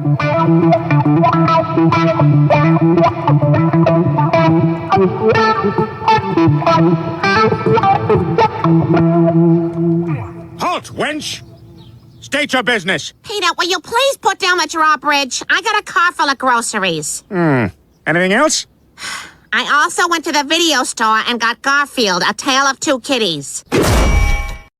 Halt, wench! State your business. Peter, will you please put down the drawbridge? I got a car full of groceries. Anything else? I also went to the video store and got Garfield, A Tail of Two Kitties.